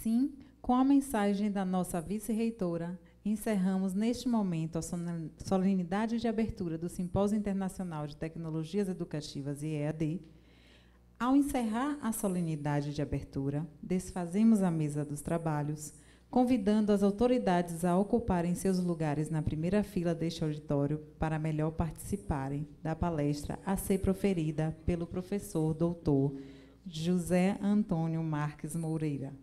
Sim, com a mensagem da nossa vice-reitora, encerramos neste momento a solenidade de abertura do Simpósio Internacional de Tecnologias Educativas e EAD. Ao encerrar a solenidade de abertura, desfazemos a mesa dos trabalhos, convidando as autoridades a ocuparem seus lugares na primeira fila deste auditório para melhor participarem da palestra a ser proferida pelo professor doutor José Antônio Marques Moreira,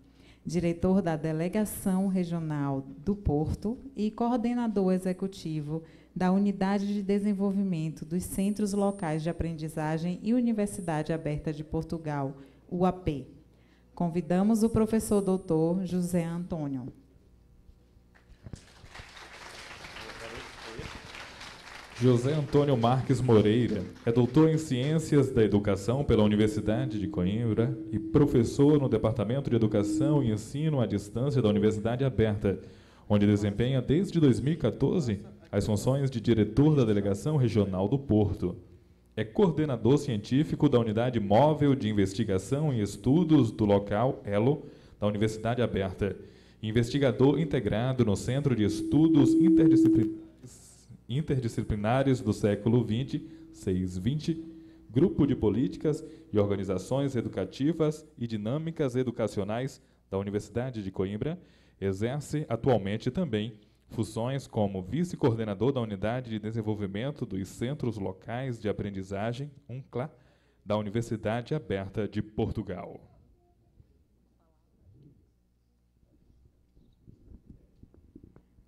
diretor da Delegação Regional do Porto e coordenador executivo da Unidade de Desenvolvimento dos Centros Locais de Aprendizagem e Universidade Aberta de Portugal, UAP. Convidamos o professor doutor José Antônio. José Antônio Marques Moreira é doutor em Ciências da Educação pela Universidade de Coimbra e professor no Departamento de Educação e Ensino à Distância da Universidade Aberta, onde desempenha desde 2014 as funções de diretor da Delegação Regional do Porto. É coordenador científico da Unidade Móvel de Investigação e Estudos do Local, ELO, da Universidade Aberta, investigador integrado no Centro de Estudos Interdisciplinares do século XX, CEIS-20, Grupo de Políticas e Organizações Educativas e Dinâmicas Educacionais da Universidade de Coimbra, exerce atualmente também funções como vice-coordenador da Unidade de Desenvolvimento dos Centros Locais de Aprendizagem, UNCLA, da Universidade Aberta de Portugal.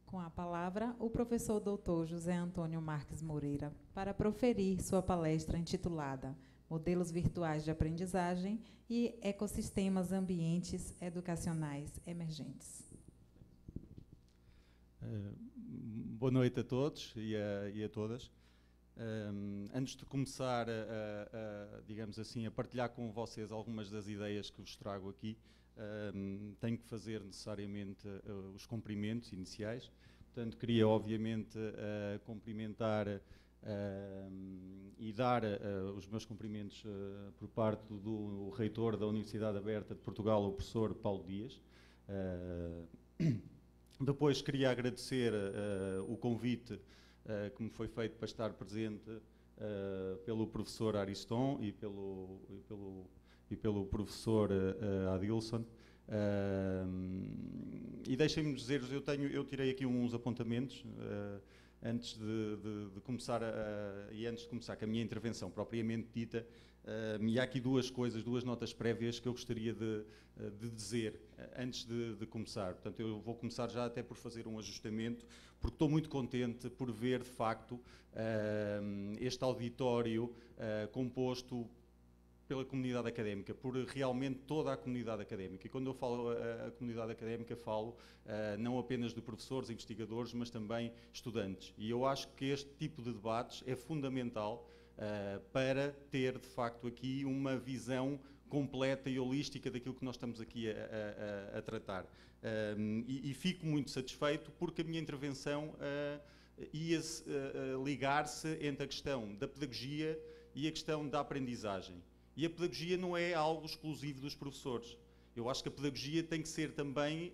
Com a palavra, o professor doutor José Antônio Marques Moreira, para proferir sua palestra intitulada Modelos Virtuais de Aprendizagem e Ecossistemas Ambientes Educacionais Emergentes. Boa noite a todos e a todas. Antes de começar digamos assim, a partilhar com vocês algumas das ideias que vos trago aqui, tenho que fazer necessariamente os cumprimentos iniciais. Portanto, queria obviamente cumprimentar e dar os meus cumprimentos por parte do reitor da Universidade Aberta de Portugal, o professor Paulo Dias. Depois queria agradecer o convite que me foi feito para estar presente pelo professor Ariston e pelo professor Adilson. E deixem-me dizer-vos, eu tirei aqui uns apontamentos antes de começar com a minha intervenção propriamente dita. E há aqui duas notas prévias que eu gostaria de dizer antes de começar. Portanto, eu vou começar já até por fazer um ajustamento, porque estou muito contente por ver, de facto, este auditório composto pela comunidade académica, por realmente toda a comunidade académica. E quando eu falo a comunidade académica, falo não apenas de professores, investigadores, mas também estudantes. E eu acho que este tipo de debates é fundamental para ter, de facto, aqui uma visão completa e holística daquilo que nós estamos aqui a tratar. E fico muito satisfeito porque a minha intervenção ia ligar-se entre a questão da pedagogia e a questão da aprendizagem. E a pedagogia não é algo exclusivo dos professores. Eu acho que a pedagogia tem que ser também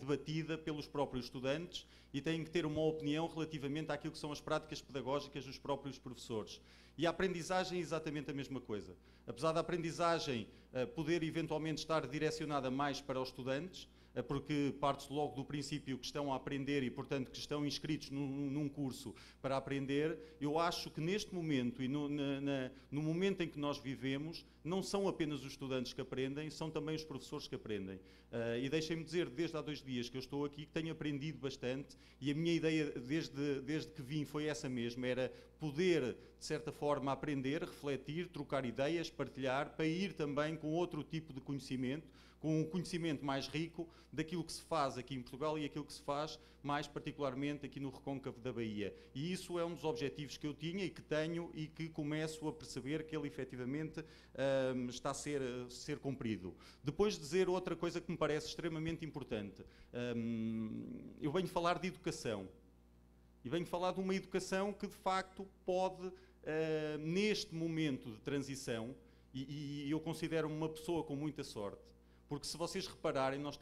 debatida pelos próprios estudantes e tem que ter uma opinião relativamente àquilo que são as práticas pedagógicas dos próprios professores. E a aprendizagem é exatamente a mesma coisa. Apesar da aprendizagem poder eventualmente estar direcionada mais para os estudantes, porque parte-se logo do princípio que estão a aprender e, portanto, que estão inscritos num curso para aprender, eu acho que neste momento e no momento em que nós vivemos, não são apenas os estudantes que aprendem, são também os professores que aprendem. E deixem-me dizer, desde há 2 dias que eu estou aqui, que tenho aprendido bastante e a minha ideia, desde que vim, foi essa mesma, era poder, de certa forma, aprender, refletir, trocar ideias, partilhar, para ir também com outro tipo de conhecimento, com um conhecimento mais rico daquilo que se faz aqui em Portugal e aquilo que se faz mais particularmente aqui no recôncavo da Bahia. E isso é um dos objetivos que eu tinha e que tenho e que começo a perceber que ele efetivamente está a ser cumprido. Depois de dizer outra coisa que me parece extremamente importante, eu venho falar de educação. E venho falar de uma educação que de facto pode, neste momento de transição, e eu considero-me uma pessoa com muita sorte, Porque se vocês repararem, nós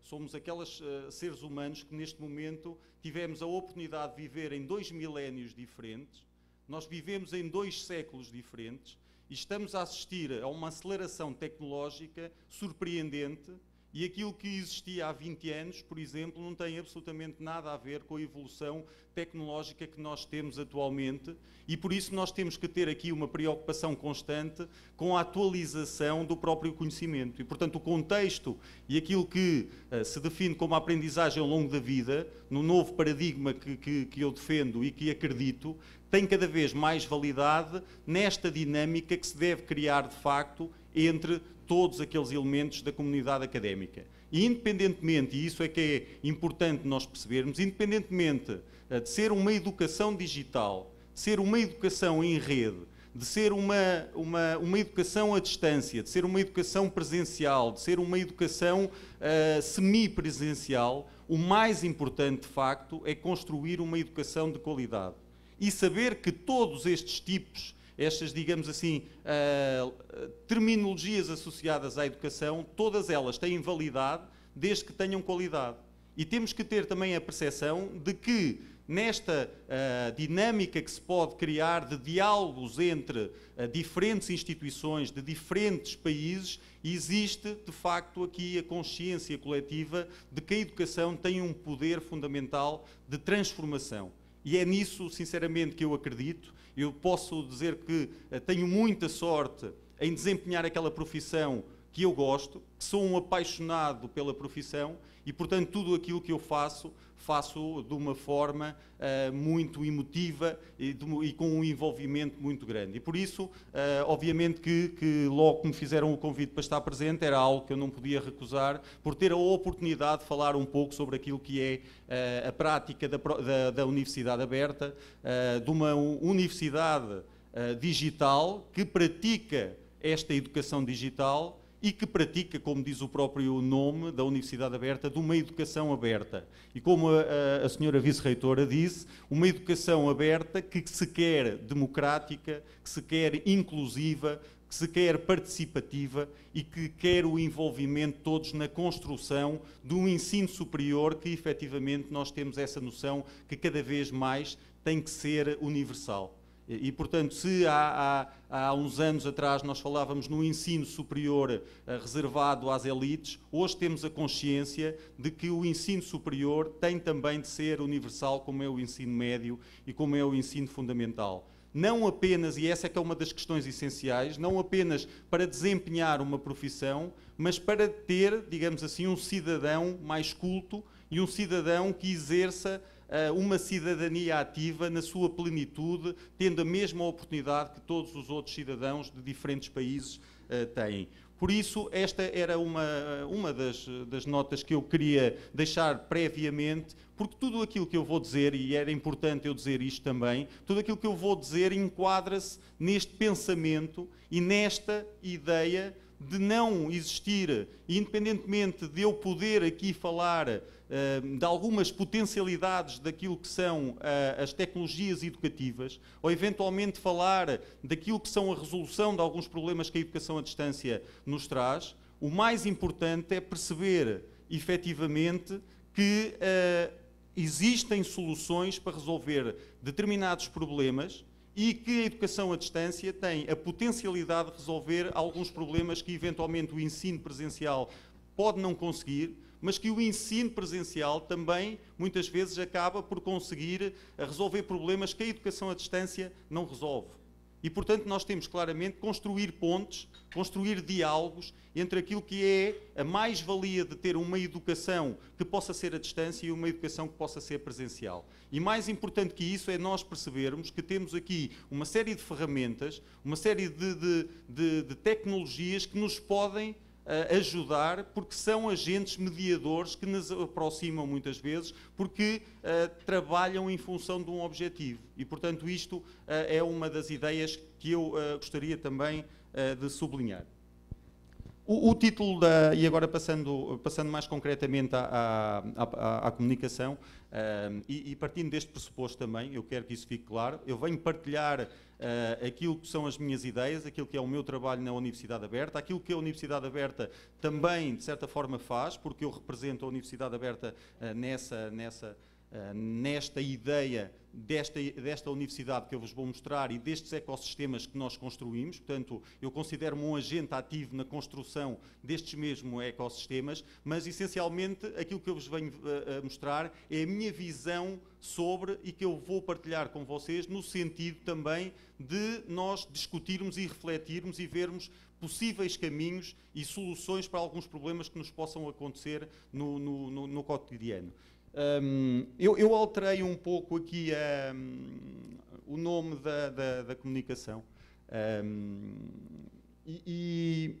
somos aqueles seres humanos que neste momento tivemos a oportunidade de viver em 2 milénios diferentes, nós vivemos em 2 séculos diferentes e estamos a assistir a uma aceleração tecnológica surpreendente. E aquilo que existia há 20 anos, por exemplo, não tem absolutamente nada a ver com a evolução tecnológica que nós temos atualmente, e por isso nós temos que ter aqui uma preocupação constante com a atualização do próprio conhecimento. E, portanto, o contexto e aquilo que se define como a aprendizagem ao longo da vida, no novo paradigma que eu defendo e que acredito, tem cada vez mais validade nesta dinâmica que se deve criar, de facto, entre todos aqueles elementos da comunidade académica. E independentemente, e isso é que é importante nós percebermos, independentemente de ser uma educação digital, de ser uma educação em rede, de ser uma educação à distância, de ser uma educação presencial, de ser uma educação semi-presencial, o mais importante, de facto, é construir uma educação de qualidade. E saber que todos estes tipos, estas, digamos assim, terminologias associadas à educação, todas elas têm validade desde que tenham qualidade. E temos que ter também a percepção de que nesta dinâmica que se pode criar de diálogos entre diferentes instituições de diferentes países, existe de facto aqui a consciência coletiva de que a educação tem um poder fundamental de transformação. E é nisso, sinceramente, que eu acredito. Eu posso dizer que tenho muita sorte em desempenhar aquela profissão que eu gosto, que sou um apaixonado pela profissão e, portanto, tudo aquilo que eu faço de uma forma muito emotiva e com um envolvimento muito grande. E por isso, obviamente que logo que me fizeram o convite para estar presente, era algo que eu não podia recusar, por ter a oportunidade de falar um pouco sobre aquilo que é a prática da Universidade Aberta, de uma universidade digital que pratica esta educação digital e que pratica, como diz o próprio nome da Universidade Aberta, de uma educação aberta. E como a senhora vice-reitora disse, uma educação aberta que se quer democrática, que se quer inclusiva, que se quer participativa e que quer o envolvimento de todos na construção de um ensino superior que, efetivamente, nós temos essa noção que cada vez mais tem que ser universal. E, portanto, se há uns anos atrás nós falávamos no ensino superior reservado às elites, hoje temos a consciência de que o ensino superior tem também de ser universal, como é o ensino médio e como é o ensino fundamental. Não apenas, e essa é que é uma das questões essenciais, não apenas para desempenhar uma profissão, mas para ter, digamos assim, um cidadão mais culto e um cidadão que exerça uma cidadania ativa na sua plenitude, tendo a mesma oportunidade que todos os outros cidadãos de diferentes países têm. Por isso, esta era uma das notas que eu queria deixar previamente, porque tudo aquilo que eu vou dizer, e era importante eu dizer isto também, tudo aquilo que eu vou dizer enquadra-se neste pensamento e nesta ideia de não existir, independentemente de eu poder aqui falar de algumas potencialidades daquilo que são as tecnologias educativas, ou eventualmente falar daquilo que são a resolução de alguns problemas que a educação à distância nos traz, o mais importante é perceber, efetivamente, que existem soluções para resolver determinados problemas e que a educação à distância tem a potencialidade de resolver alguns problemas que, eventualmente, o ensino presencial pode não conseguir, mas que o ensino presencial também, muitas vezes, acaba por conseguir resolver problemas que a educação à distância não resolve. E, portanto, nós temos claramente construir pontes, construir diálogos entre aquilo que é a mais-valia de ter uma educação que possa ser à distância e uma educação que possa ser presencial. E mais importante que isso é nós percebermos que temos aqui uma série de ferramentas, uma série de tecnologias que nos podem ajudar, porque são agentes mediadores que nos aproximam muitas vezes, porque trabalham em função de um objetivo. E, portanto, isto é uma das ideias que eu gostaria também de sublinhar. O título, e agora passando mais concretamente à comunicação, e partindo deste pressuposto também, eu quero que isso fique claro, eu venho partilhar aquilo que são as minhas ideias, aquilo que é o meu trabalho na Universidade Aberta, aquilo que a Universidade Aberta também, de certa forma, faz, porque eu represento a Universidade Aberta nesta ideia desta universidade que eu vos vou mostrar e destes ecossistemas que nós construímos. Portanto, eu considero-me um agente ativo na construção destes mesmos ecossistemas, mas essencialmente aquilo que eu vos venho a mostrar é a minha visão sobre, e que eu vou partilhar com vocês, no sentido também de nós discutirmos e refletirmos e vermos possíveis caminhos e soluções para alguns problemas que nos possam acontecer no cotidiano. Eu alterei um pouco aqui o nome da comunicação e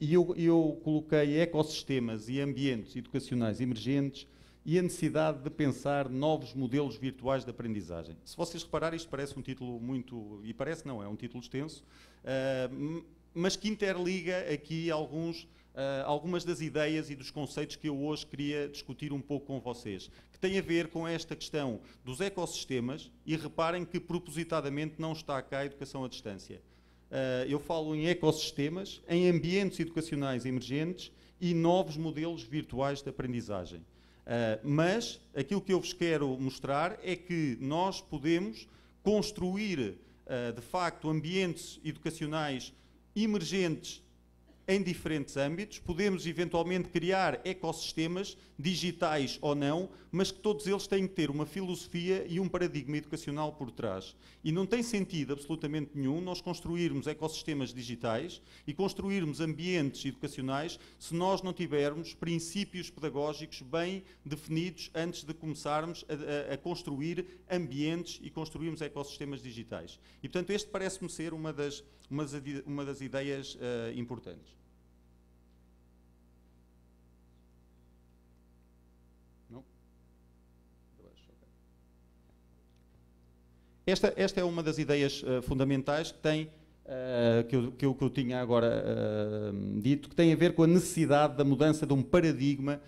eu coloquei ecossistemas e ambientes educacionais emergentes e a necessidade de pensar novos modelos virtuais de aprendizagem. Se vocês repararem, isto parece um título muito... e parece não, é um título extenso, mas que interliga aqui algumas das ideias e dos conceitos que eu hoje queria discutir um pouco com vocês, que tem a ver com esta questão dos ecossistemas, e reparem que propositadamente não está cá a educação à distância. Eu falo em ecossistemas, em ambientes educacionais emergentes e novos modelos virtuais de aprendizagem. Mas aquilo que eu vos quero mostrar é que nós podemos construir, de facto, ambientes educacionais emergentes em diferentes âmbitos, podemos eventualmente criar ecossistemas, digitais ou não, mas que todos eles têm que ter uma filosofia e um paradigma educacional por trás. E não tem sentido absolutamente nenhum nós construirmos ecossistemas digitais e construirmos ambientes educacionais se nós não tivermos princípios pedagógicos bem definidos antes de começarmos a construir ambientes e construirmos ecossistemas digitais. E, portanto, este parece-me ser uma das ideias importantes. Esta é uma das ideias fundamentais que tem, que eu tinha agora dito, que tem a ver com a necessidade da mudança de um paradigma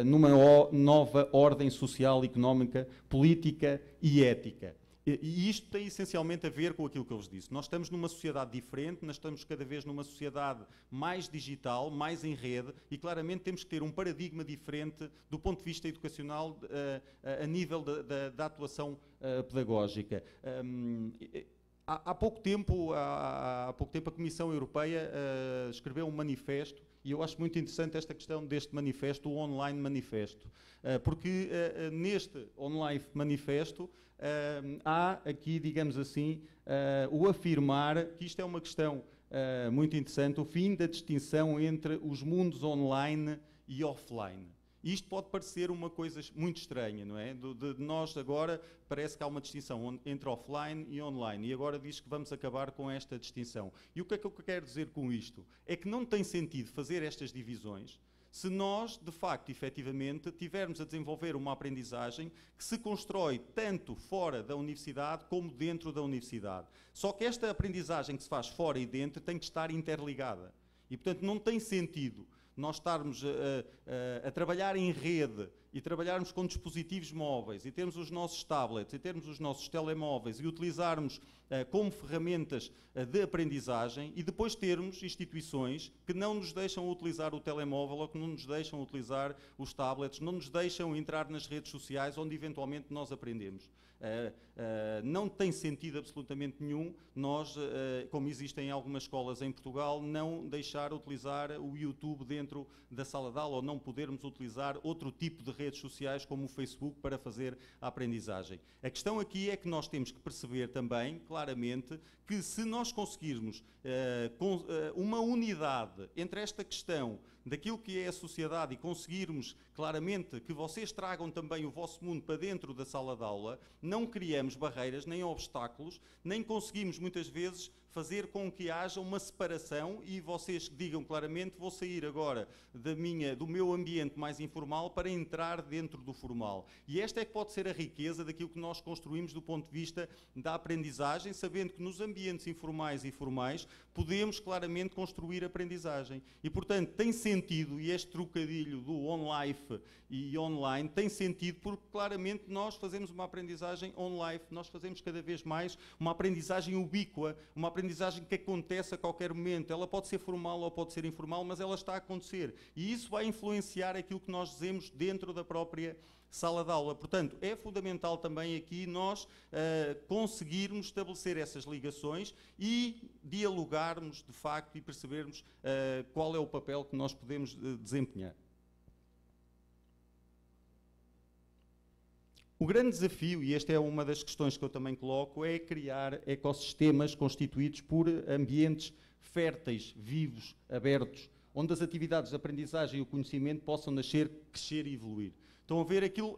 numa nova ordem social, económica, política e ética. E isto tem essencialmente a ver com aquilo que eu vos disse. Nós estamos numa sociedade diferente, nós estamos cada vez numa sociedade mais digital, mais em rede, e claramente temos que ter um paradigma diferente do ponto de vista educacional a nível da atuação pedagógica. Há pouco tempo a Comissão Europeia escreveu um manifesto, e eu acho muito interessante esta questão deste manifesto, o Online Manifesto, porque neste Online Manifesto há aqui, digamos assim, o afirmar que isto é uma questão muito interessante, o fim da distinção entre os mundos online e offline. Isto pode parecer uma coisa muito estranha, não é? De nós agora parece que há uma distinção entre offline e online, e agora diz que vamos acabar com esta distinção. E o que é que eu quero dizer com isto? É que não tem sentido fazer estas divisões se nós, de facto, efetivamente, tivermos a desenvolver uma aprendizagem que se constrói tanto fora da universidade como dentro da universidade. Só que esta aprendizagem que se faz fora e dentro tem que estar interligada. E, portanto, não tem sentido nós estarmos a trabalhar em rede e trabalharmos com dispositivos móveis e termos os nossos tablets e termos os nossos telemóveis e utilizarmos como ferramentas de aprendizagem e depois termos instituições que não nos deixam utilizar o telemóvel ou que não nos deixam utilizar os tablets, não nos deixam entrar nas redes sociais onde eventualmente nós aprendemos. Não tem sentido absolutamente nenhum nós, como existem em algumas escolas em Portugal, não deixar utilizar o YouTube dentro da sala de aula ou não podermos utilizar outro tipo de redes sociais como o Facebook para fazer a aprendizagem. A questão aqui é que nós temos que perceber também, claramente, que se nós conseguirmos uma unidade entre esta questão daquilo que é a sociedade e conseguirmos claramente que vocês tragam também o vosso mundo para dentro da sala de aula, não criamos barreiras nem obstáculos, nem conseguimos muitas vezes fazer com que haja uma separação e vocês digam claramente: vou sair agora do meu ambiente mais informal para entrar dentro do formal. E esta é que pode ser a riqueza daquilo que nós construímos do ponto de vista da aprendizagem, sabendo que nos ambientes informais e formais podemos claramente construir aprendizagem. E, portanto, tem sentido, e este trocadilho do on-life e online tem sentido porque claramente nós fazemos uma aprendizagem on-life, nós fazemos cada vez mais uma aprendizagem ubíqua, uma aprendizagem que acontece a qualquer momento. Ela pode ser formal ou pode ser informal, mas ela está a acontecer. E isso vai influenciar aquilo que nós dizemos dentro da própria sala de aula. Portanto, é fundamental também aqui nós conseguirmos estabelecer essas ligações e dialogarmos de facto e percebermos qual é o papel que nós podemos desempenhar. O grande desafio, e esta é uma das questões que eu também coloco, é criar ecossistemas constituídos por ambientes férteis, vivos, abertos, onde as atividades de aprendizagem e o conhecimento possam nascer, crescer e evoluir. Estão a ver aquilo...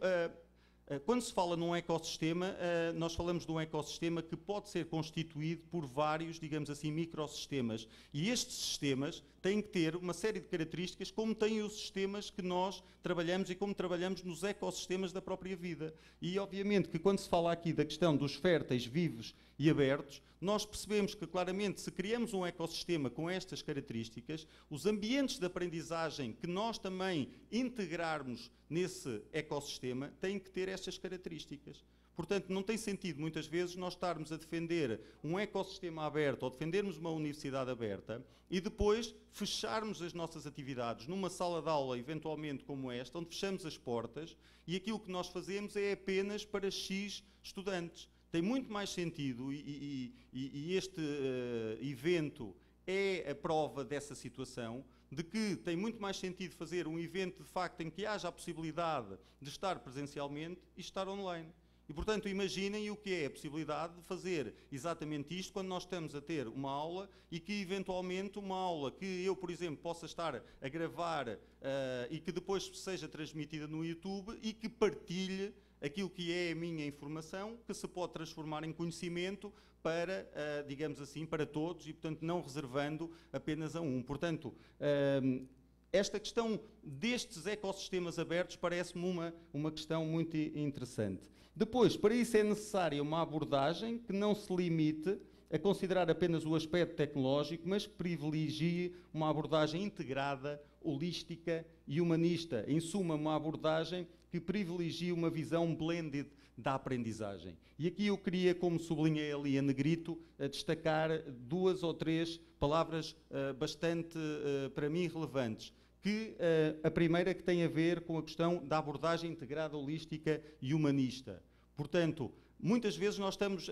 quando se fala num ecossistema, nós falamos de um ecossistema que pode ser constituído por vários, digamos assim, microsistemas. E estes sistemas têm que ter uma série de características, como têm os sistemas que nós trabalhamos e como trabalhamos nos ecossistemas da própria vida. E, obviamente, que quando se fala aqui da questão dos férteis, vivos e abertos, nós percebemos que, claramente, se criamos um ecossistema com estas características, os ambientes de aprendizagem que nós também integrarmos nesse ecossistema têm que ter estas características. Portanto, não tem sentido, muitas vezes, nós estarmos a defender um ecossistema aberto ou defendermos uma universidade aberta e depois fecharmos as nossas atividades numa sala de aula, eventualmente como esta, onde fechamos as portas e aquilo que nós fazemos é apenas para X estudantes. Tem muito mais sentido e este evento é a prova dessa situação, de que tem muito mais sentido fazer um evento de facto em que haja a possibilidade de estar presencialmente e estar online. E, portanto, imaginem o que é a possibilidade de fazer exatamente isto quando nós estamos a ter uma aula e que, eventualmente, uma aula que eu, por exemplo, possa estar a gravar e que depois seja transmitida no YouTube e que partilhe aquilo que é a minha informação, que se pode transformar em conhecimento para, digamos assim, para todos e, portanto, não reservando apenas a um. Portanto, esta questão destes ecossistemas abertos parece-me uma questão muito interessante. Depois, para isso é necessária uma abordagem que não se limite a considerar apenas o aspecto tecnológico, mas que privilegie uma abordagem integrada, holística e humanista. Em suma, uma abordagem que privilegie uma visão blended da aprendizagem. E aqui eu queria, como sublinhei ali a negrito, destacar 2 ou 3 palavras bastante, para mim, relevantes. A primeira que tem a ver com a questão da abordagem integrada, holística e humanista. Portanto, muitas vezes nós estamos,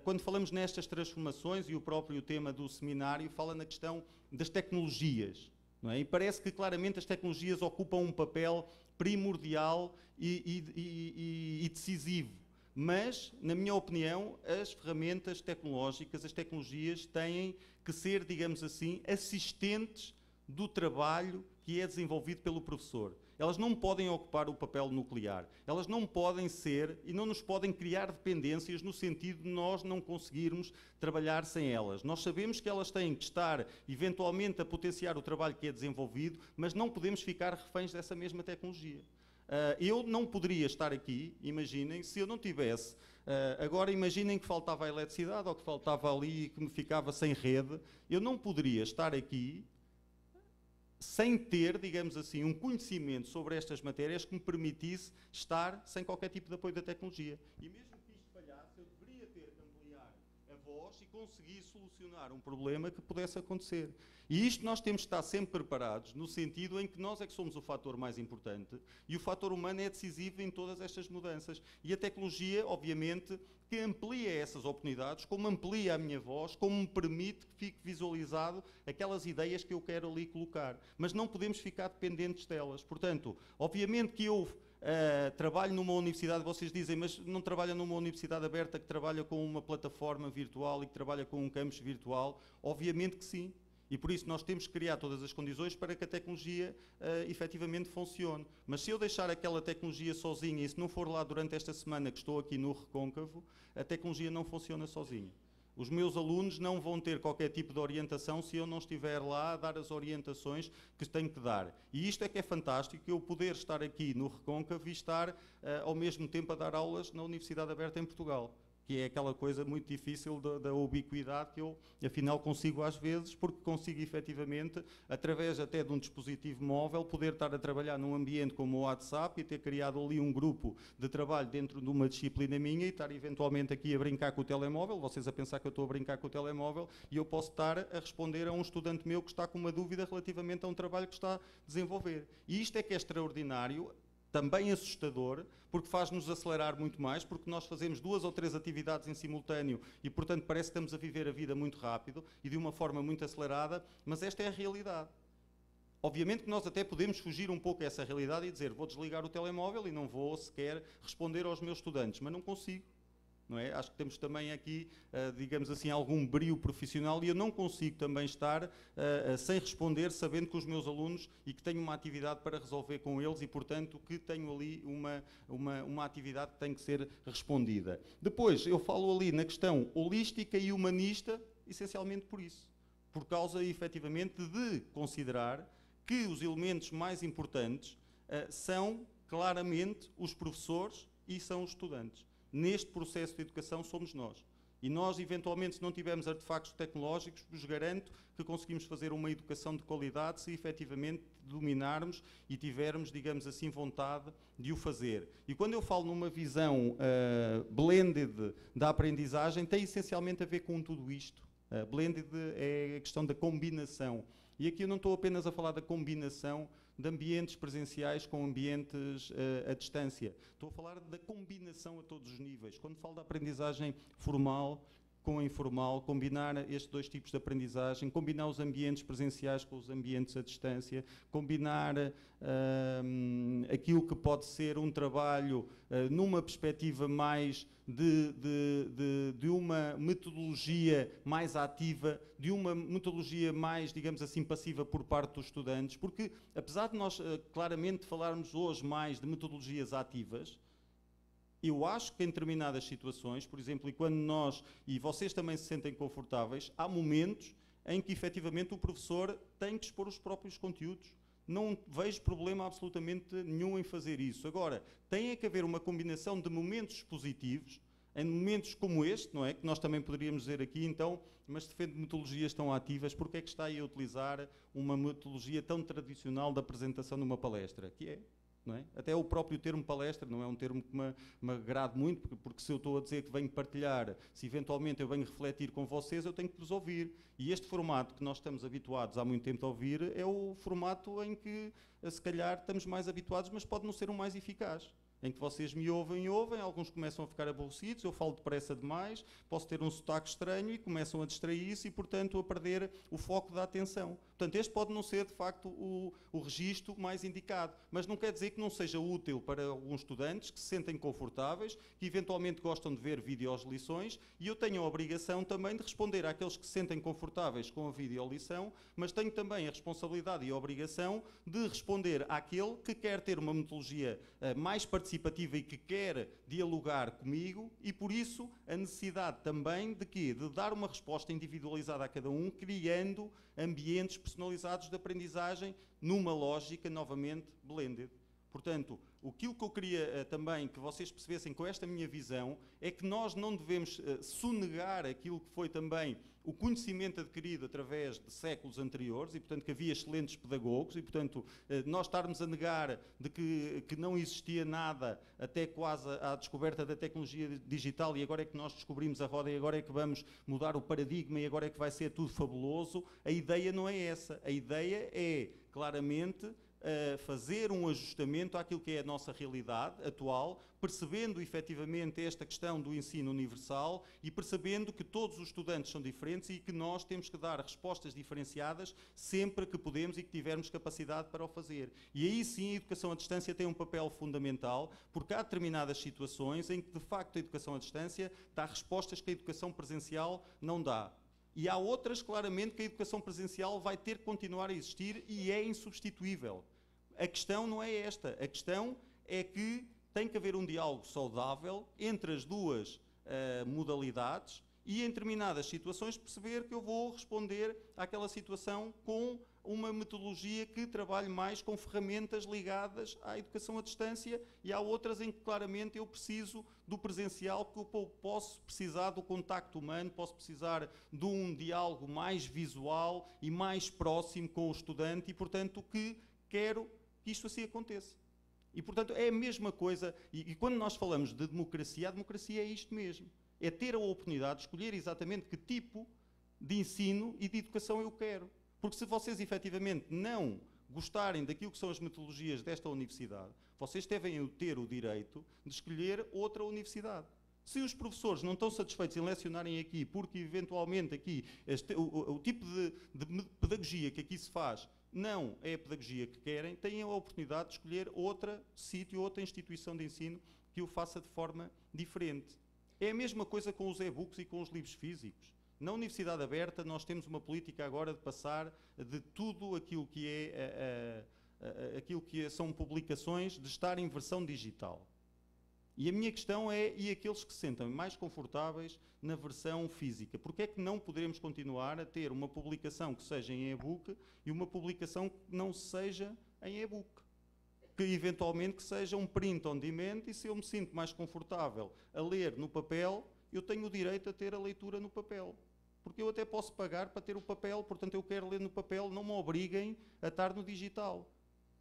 quando falamos nestas transformações, e o próprio tema do seminário fala na questão das tecnologias, não é? E parece que claramente as tecnologias ocupam um papel primordial e decisivo. Mas, na minha opinião, as ferramentas tecnológicas, as tecnologias têm que ser, digamos assim, assistentes do trabalho que é desenvolvido pelo professor. Elas não podem ocupar o papel nuclear. Elas não podem ser e não nos podem criar dependências no sentido de nós não conseguirmos trabalhar sem elas. Nós sabemos que elas têm que estar, eventualmente, a potenciar o trabalho que é desenvolvido, mas não podemos ficar reféns dessa mesma tecnologia. Eu não poderia estar aqui, imaginem, se eu não tivesse. Agora imaginem que faltava a eletricidade ou que faltava ali e que me ficava sem rede. Eu não poderia estar aqui sem ter, digamos assim, um conhecimento sobre estas matérias que me permitisse estar sem qualquer tipo de apoio da tecnologia. E mesmo que isto falhasse, eu deveria ter que ampliar a voz e conseguir solucionar um problema que pudesse acontecer. E isto nós temos de estar sempre preparados, no sentido em que nós é que somos o fator mais importante e o fator humano é decisivo em todas estas mudanças. E a tecnologia, obviamente, que amplia essas oportunidades, como amplia a minha voz, como me permite que fique visualizado aquelas ideias que eu quero ali colocar. Mas não podemos ficar dependentes delas. Portanto, obviamente que eu trabalho numa universidade, vocês dizem, mas não trabalha numa universidade aberta que trabalha com uma plataforma virtual e que trabalha com um campus virtual? Obviamente que sim. E por isso nós temos que criar todas as condições para que a tecnologia efetivamente funcione. Mas se eu deixar aquela tecnologia sozinha e se não for lá durante esta semana que estou aqui no Recôncavo, a tecnologia não funciona sozinha. Os meus alunos não vão ter qualquer tipo de orientação se eu não estiver lá a dar as orientações que tenho que dar. E isto é que é fantástico, eu poder estar aqui no Recôncavo e estar ao mesmo tempo a dar aulas na Universidade Aberta em Portugal. Que é aquela coisa muito difícil da ubiquidade que eu, afinal, consigo às vezes, porque consigo efetivamente, através até de um dispositivo móvel, poder estar a trabalhar num ambiente como o WhatsApp e ter criado ali um grupo de trabalho dentro de uma disciplina minha e estar eventualmente aqui a brincar com o telemóvel, vocês a pensar que eu estou a brincar com o telemóvel, e eu posso estar a responder a um estudante meu que está com uma dúvida relativamente a um trabalho que está a desenvolver. E isto é que é extraordinário, também assustador, porque faz-nos acelerar muito mais, porque nós fazemos 2 ou 3 atividades em simultâneo e, portanto, parece que estamos a viver a vida muito rápido e de uma forma muito acelerada, mas esta é a realidade. Obviamente que nós até podemos fugir um pouco a essa realidade e dizer, vou desligar o telemóvel e não vou sequer responder aos meus estudantes, mas não consigo. Não é? Acho que temos também aqui, digamos assim, algum brio profissional e eu não consigo também estar sem responder, sabendo que os meus alunos e que tenho uma atividade para resolver com eles e, portanto, que tenho ali uma atividade que tem que ser respondida. Depois, eu falo ali na questão holística e humanista, essencialmente por isso. Por causa, efetivamente, de considerar que os elementos mais importantes são, claramente, os professores e são os estudantes. Neste processo de educação somos nós. E nós, eventualmente, se não tivermos artefactos tecnológicos, vos garanto que conseguimos fazer uma educação de qualidade se efetivamente dominarmos e tivermos, digamos assim, vontade de o fazer. E quando eu falo numa visão blended da aprendizagem, tem essencialmente a ver com tudo isto. Blended é a questão da combinação. E aqui eu não estou apenas a falar da combinação de ambientes presenciais com ambientes à distância. Estou a falar da combinação a todos os níveis. Quando falo da aprendizagem formal com a informal, combinar estes 2 tipos de aprendizagem, combinar os ambientes presenciais com os ambientes à distância, combinar aquilo que pode ser um trabalho numa perspectiva mais de uma metodologia mais ativa, de uma metodologia mais, digamos assim, passiva por parte dos estudantes, porque apesar de nós claramente falarmos hoje mais de metodologias ativas, eu acho que em determinadas situações, por exemplo, e quando nós, e vocês também se sentem confortáveis, há momentos em que efetivamente o professor tem que expor os próprios conteúdos. Não vejo problema absolutamente nenhum em fazer isso. Agora, tem que haver uma combinação de momentos expositivos, em momentos como este, não é? Que nós também poderíamos dizer aqui, então, mas defende metodologias tão ativas, porque é que está aí a utilizar uma metodologia tão tradicional da apresentação de uma palestra? Que é? Não é? Até o próprio termo palestra não é um termo que me agrade muito, porque se eu estou a dizer que venho partilhar, se eventualmente eu venho refletir com vocês, eu tenho que vos ouvir. E este formato que nós estamos habituados há muito tempo a ouvir é o formato em que, se calhar, estamos mais habituados, mas pode não ser o mais eficaz. Em que vocês me ouvem, alguns começam a ficar aborrecidos, eu falo depressa demais, posso ter um sotaque estranho e começam a distrair-se e, portanto, a perder o foco da atenção. Portanto, este pode não ser, de facto, o registro mais indicado, mas não quer dizer que não seja útil para alguns estudantes que se sentem confortáveis, que eventualmente gostam de ver videolições, e eu tenho a obrigação também de responder àqueles que se sentem confortáveis com a videolição, mas tenho também a responsabilidade e a obrigação de responder àquele que quer ter uma metodologia mais participativa e que quer dialogar comigo, e por isso a necessidade também de quê? De dar uma resposta individualizada a cada um, criando ambientes personalizados de aprendizagem numa lógica, novamente, blended. Portanto, aquilo que eu queria também que vocês percebessem com esta minha visão é que nós não devemos sonegar aquilo que foi também o conhecimento adquirido através de séculos anteriores e, portanto, que havia excelentes pedagogos e, portanto, nós estarmos a negar de que não existia nada até quase à descoberta da tecnologia digital e agora é que nós descobrimos a roda e agora é que vamos mudar o paradigma e agora é que vai ser tudo fabuloso. A ideia não é essa. A ideia é, claramente, fazer um ajustamento àquilo que é a nossa realidade atual, percebendo efetivamente esta questão do ensino universal e percebendo que todos os estudantes são diferentes e que nós temos que dar respostas diferenciadas sempre que podemos e que tivermos capacidade para o fazer. E aí sim a educação à distância tem um papel fundamental, porque há determinadas situações em que de facto a educação à distância dá respostas que a educação presencial não dá. E há outras, claramente, que a educação presencial vai ter que continuar a existir e é insubstituível. A questão não é esta. A questão é que tem que haver um diálogo saudável entre as duas modalidades e, em determinadas situações, perceber que eu vou responder àquela situação com uma metodologia que trabalhe mais com ferramentas ligadas à educação à distância, e há outras em que claramente eu preciso do presencial, porque eu posso precisar do contacto humano, posso precisar de um diálogo mais visual e mais próximo com o estudante e, portanto, que quero que isto assim aconteça. E, portanto, é a mesma coisa, e quando nós falamos de democracia, a democracia é isto mesmo. É ter a oportunidade de escolher exatamente que tipo de ensino e de educação eu quero. Porque se vocês efetivamente não gostarem daquilo que são as metodologias desta universidade, vocês devem ter o direito de escolher outra universidade. Se os professores não estão satisfeitos em lecionarem aqui, porque eventualmente aqui o tipo de pedagogia que aqui se faz não é a pedagogia que querem, têm a oportunidade de escolher outro sítio, outra instituição de ensino que o faça de forma diferente. É a mesma coisa com os e-books e com os livros físicos. Na Universidade Aberta nós temos uma política agora de passar de tudo aquilo que são publicações, de estar em versão digital. E a minha questão é, e aqueles que se sentem mais confortáveis na versão física? Porque é que não poderemos continuar a ter uma publicação que seja em e-book e uma publicação que não seja em e-book? Que eventualmente que seja um print on demand, e se eu me sinto mais confortável a ler no papel, eu tenho o direito a ter a leitura no papel. Porque eu até posso pagar para ter o papel, portanto eu quero ler no papel, não me obriguem a estar no digital.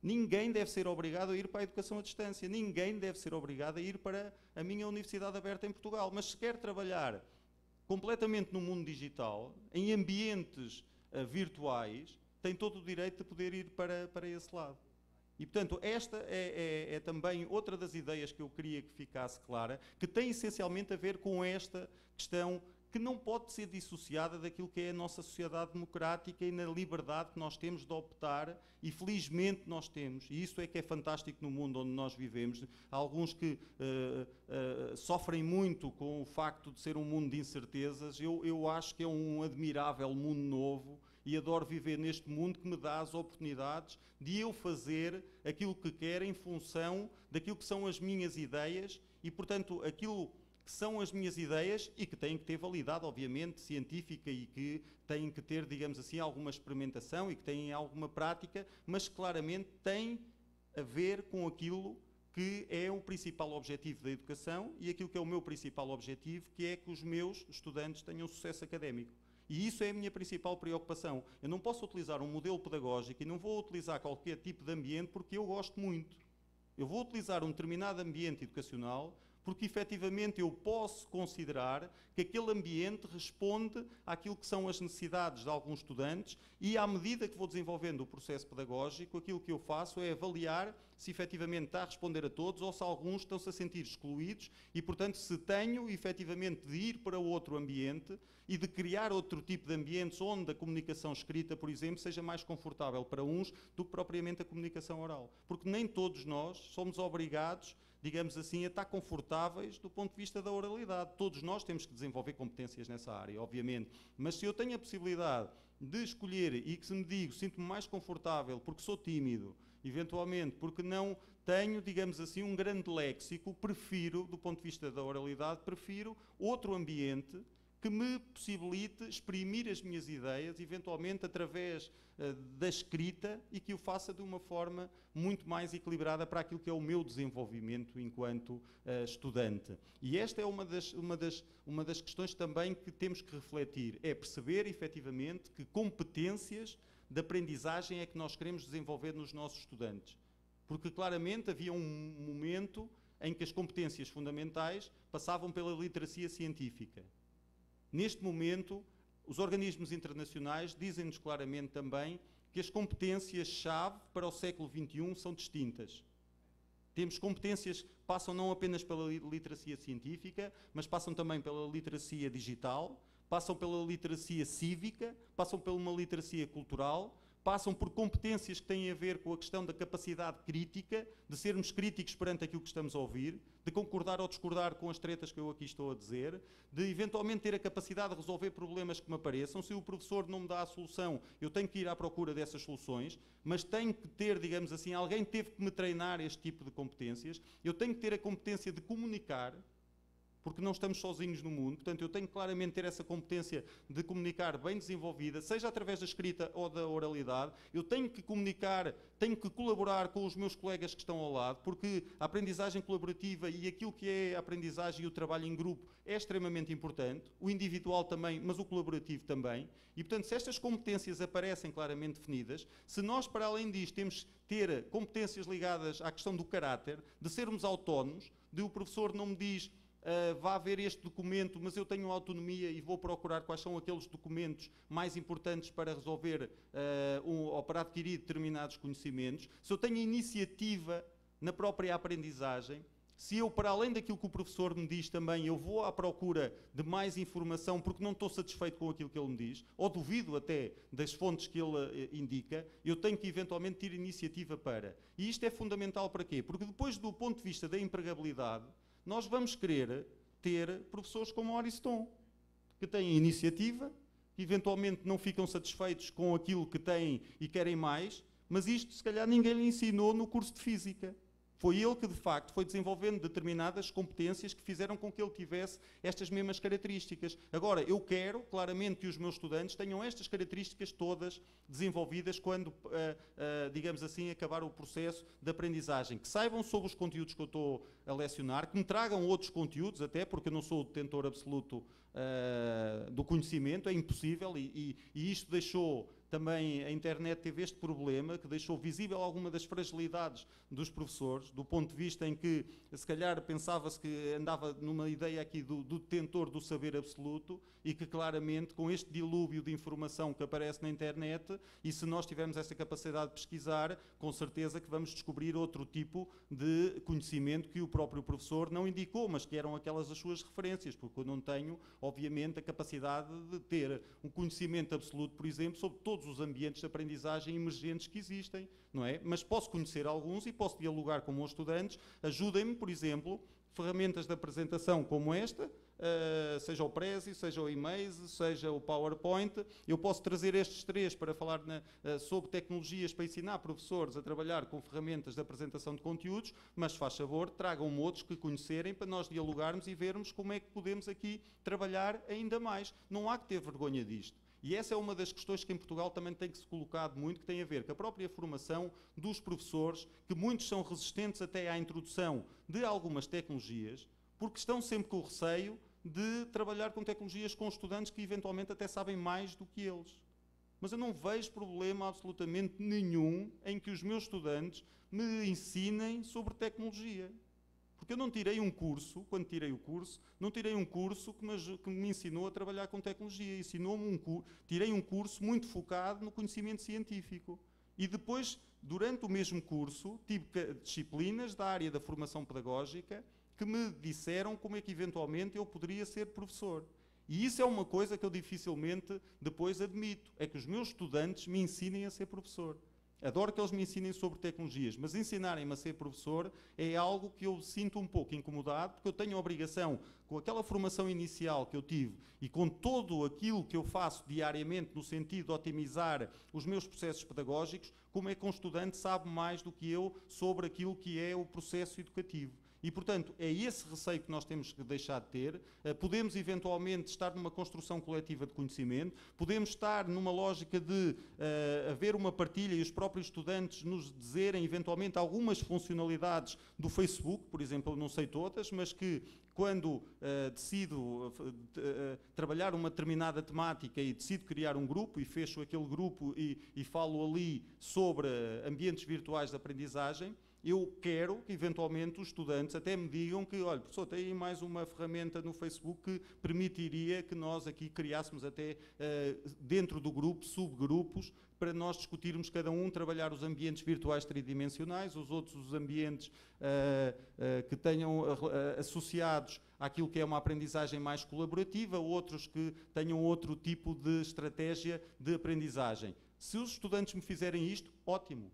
Ninguém deve ser obrigado a ir para a educação à distância, ninguém deve ser obrigado a ir para a minha Universidade Aberta em Portugal, mas se quer trabalhar completamente no mundo digital, em ambientes virtuais, tem todo o direito de poder ir para esse lado. E, portanto, esta é também outra das ideias que eu queria que ficasse clara, que tem essencialmente a ver com esta questão que não pode ser dissociada daquilo que é a nossa sociedade democrática e na liberdade que nós temos de optar, e felizmente nós temos, e isso é que é fantástico no mundo onde nós vivemos. Há alguns que sofrem muito com o facto de ser um mundo de incertezas. Eu acho que é um admirável mundo novo e adoro viver neste mundo que me dá as oportunidades de eu fazer aquilo que quero em função daquilo que são as minhas ideias e, portanto, aquilo que são as minhas ideias e que têm que ter validade, obviamente, científica e que têm que ter, digamos assim, alguma experimentação e que têm alguma prática, mas claramente têm a ver com aquilo que é o principal objetivo da educação e aquilo que é o meu principal objetivo, que é que os meus estudantes tenham sucesso académico. E isso é a minha principal preocupação. Eu não posso utilizar um modelo pedagógico e não vou utilizar qualquer tipo de ambiente porque eu gosto muito. Eu vou utilizar um determinado ambiente educacional porque efetivamente eu posso considerar que aquele ambiente responde àquilo que são as necessidades de alguns estudantes e, à medida que vou desenvolvendo o processo pedagógico, aquilo que eu faço é avaliar se efetivamente está a responder a todos ou se alguns estão-se a sentir excluídos e, portanto, se tenho efetivamente de ir para outro ambiente e de criar outro tipo de ambientes onde a comunicação escrita, por exemplo, seja mais confortável para uns do que propriamente a comunicação oral. Porque nem todos nós somos obrigados, digamos assim, a estar confortáveis do ponto de vista da oralidade. Todos nós temos que desenvolver competências nessa área, obviamente. Mas se eu tenho a possibilidade de escolher e que se me digo, sinto-me mais confortável porque sou tímido, eventualmente porque não tenho, digamos assim, um grande léxico, prefiro, do ponto de vista da oralidade, prefiro outro ambiente que me possibilite exprimir as minhas ideias, eventualmente através da escrita, e que o faça de uma forma muito mais equilibrada para aquilo que é o meu desenvolvimento enquanto estudante. E esta é uma das questões também que temos que refletir, é perceber efetivamente que competências de aprendizagem é que nós queremos desenvolver nos nossos estudantes. Porque claramente havia um momento em que as competências fundamentais passavam pela literacia científica. Neste momento, os organismos internacionais dizem-nos claramente também que as competências-chave para o século XXI são distintas. Temos competências que passam não apenas pela literacia científica, mas passam também pela literacia digital, passam pela literacia cívica, passam por uma literacia cultural, passam por competências que têm a ver com a questão da capacidade crítica, de sermos críticos perante aquilo que estamos a ouvir, de concordar ou discordar com as tretas que eu aqui estou a dizer, de eventualmente ter a capacidade de resolver problemas que me apareçam. Se o professor não me dá a solução, eu tenho que ir à procura dessas soluções, mas tenho que ter, digamos assim, alguém teve que me treinar este tipo de competências. Eu tenho que ter a competência de comunicar, porque não estamos sozinhos no mundo. Portanto, eu tenho que claramente ter essa competência de comunicar bem desenvolvida, seja através da escrita ou da oralidade. Eu tenho que comunicar, tenho que colaborar com os meus colegas que estão ao lado, porque a aprendizagem colaborativa e aquilo que é a aprendizagem e o trabalho em grupo é extremamente importante, o individual também, mas o colaborativo também. E, portanto, se estas competências aparecem claramente definidas, se nós, para além disto, temos que ter competências ligadas à questão do caráter, de sermos autónomos, de o professor não me diz vá ver este documento, mas eu tenho autonomia e vou procurar quais são aqueles documentos mais importantes para resolver ou para adquirir determinados conhecimentos. Se eu tenho iniciativa na própria aprendizagem, se eu, para além daquilo que o professor me diz também, eu vou à procura de mais informação porque não estou satisfeito com aquilo que ele me diz, ou duvido até das fontes que ele indica, eu tenho que eventualmente ter iniciativa para. E isto é fundamental para quê? Porque depois, do ponto de vista da empregabilidade, nós vamos querer ter professores como Ariston, que têm iniciativa, que eventualmente não ficam satisfeitos com aquilo que têm e querem mais, mas isto, se calhar, ninguém lhe ensinou no curso de Física. Foi ele que, de facto, foi desenvolvendo determinadas competências que fizeram com que ele tivesse estas mesmas características. Agora, eu quero, claramente, que os meus estudantes tenham estas características todas desenvolvidas quando, digamos assim, acabar o processo de aprendizagem. Que saibam sobre os conteúdos que eu estou a lecionar, que me tragam outros conteúdos, até porque eu não sou o detentor absoluto do conhecimento, é impossível, e isto deixou... Também a internet teve este problema, que deixou visível alguma das fragilidades dos professores, do ponto de vista em que, se calhar, pensava-se que andava numa ideia aqui do detentor do saber absoluto, e que, claramente, com este dilúvio de informação que aparece na internet, e se nós tivermos essa capacidade de pesquisar, com certeza que vamos descobrir outro tipo de conhecimento que o próprio professor não indicou, mas que eram aquelas as suas referências, porque eu não tenho, obviamente, a capacidade de ter um conhecimento absoluto, por exemplo, sobre todos os ambientes de aprendizagem emergentes que existem, não é? Mas posso conhecer alguns e posso dialogar com meus estudantes. Ajudem-me, por exemplo, ferramentas de apresentação como esta, seja o Prezi, seja o Emaze, seja o PowerPoint. Eu posso trazer estes três para falar sobre tecnologias para ensinar professores a trabalhar com ferramentas de apresentação de conteúdos, mas, faz favor, tragam-me outros que conhecerem para nós dialogarmos e vermos como é que podemos aqui trabalhar ainda mais. Não há que ter vergonha disto. E essa é uma das questões que em Portugal também tem que se colocado muito, que tem a ver com a própria formação dos professores, que muitos são resistentes até à introdução de algumas tecnologias, porque estão sempre com o receio de trabalhar com tecnologias com estudantes que eventualmente até sabem mais do que eles. Mas eu não vejo problema absolutamente nenhum em que os meus estudantes me ensinem sobre tecnologia. Porque eu não tirei um curso, quando tirei o curso, não tirei um curso que me ensinou a trabalhar com tecnologia. Tirei um curso muito focado no conhecimento científico. E depois, durante o mesmo curso, tive disciplinas da área da formação pedagógica que me disseram como é que eventualmente eu poderia ser professor. E isso é uma coisa que eu dificilmente depois admito, é que os meus estudantes me ensinem a ser professor. Adoro que eles me ensinem sobre tecnologias, mas ensinarem-me a ser professor é algo que eu sinto um pouco incomodado, porque eu tenho a obrigação, com aquela formação inicial que eu tive e com todo aquilo que eu faço diariamente no sentido de otimizar os meus processos pedagógicos, como é que um estudante sabe mais do que eu sobre aquilo que é o processo educativo. E, portanto, é esse receio que nós temos que deixar de ter. Podemos, eventualmente, estar numa construção coletiva de conhecimento, podemos estar numa lógica de haver uma partilha e os próprios estudantes nos dizerem, eventualmente, algumas funcionalidades do Facebook, por exemplo, eu não sei todas, mas que, quando decido trabalhar uma determinada temática e decido criar um grupo e fecho aquele grupo e falo ali sobre ambientes virtuais de aprendizagem, eu quero que, eventualmente, os estudantes até me digam que, olha, professor, tem aí mais uma ferramenta no Facebook que permitiria que nós aqui criássemos até, dentro do grupo, subgrupos, para nós discutirmos cada um, trabalhar os ambientes virtuais tridimensionais, os outros os ambientes que tenham associados àquilo que é uma aprendizagem mais colaborativa, outros que tenham outro tipo de estratégia de aprendizagem. Se os estudantes me fizerem isto, ótimo.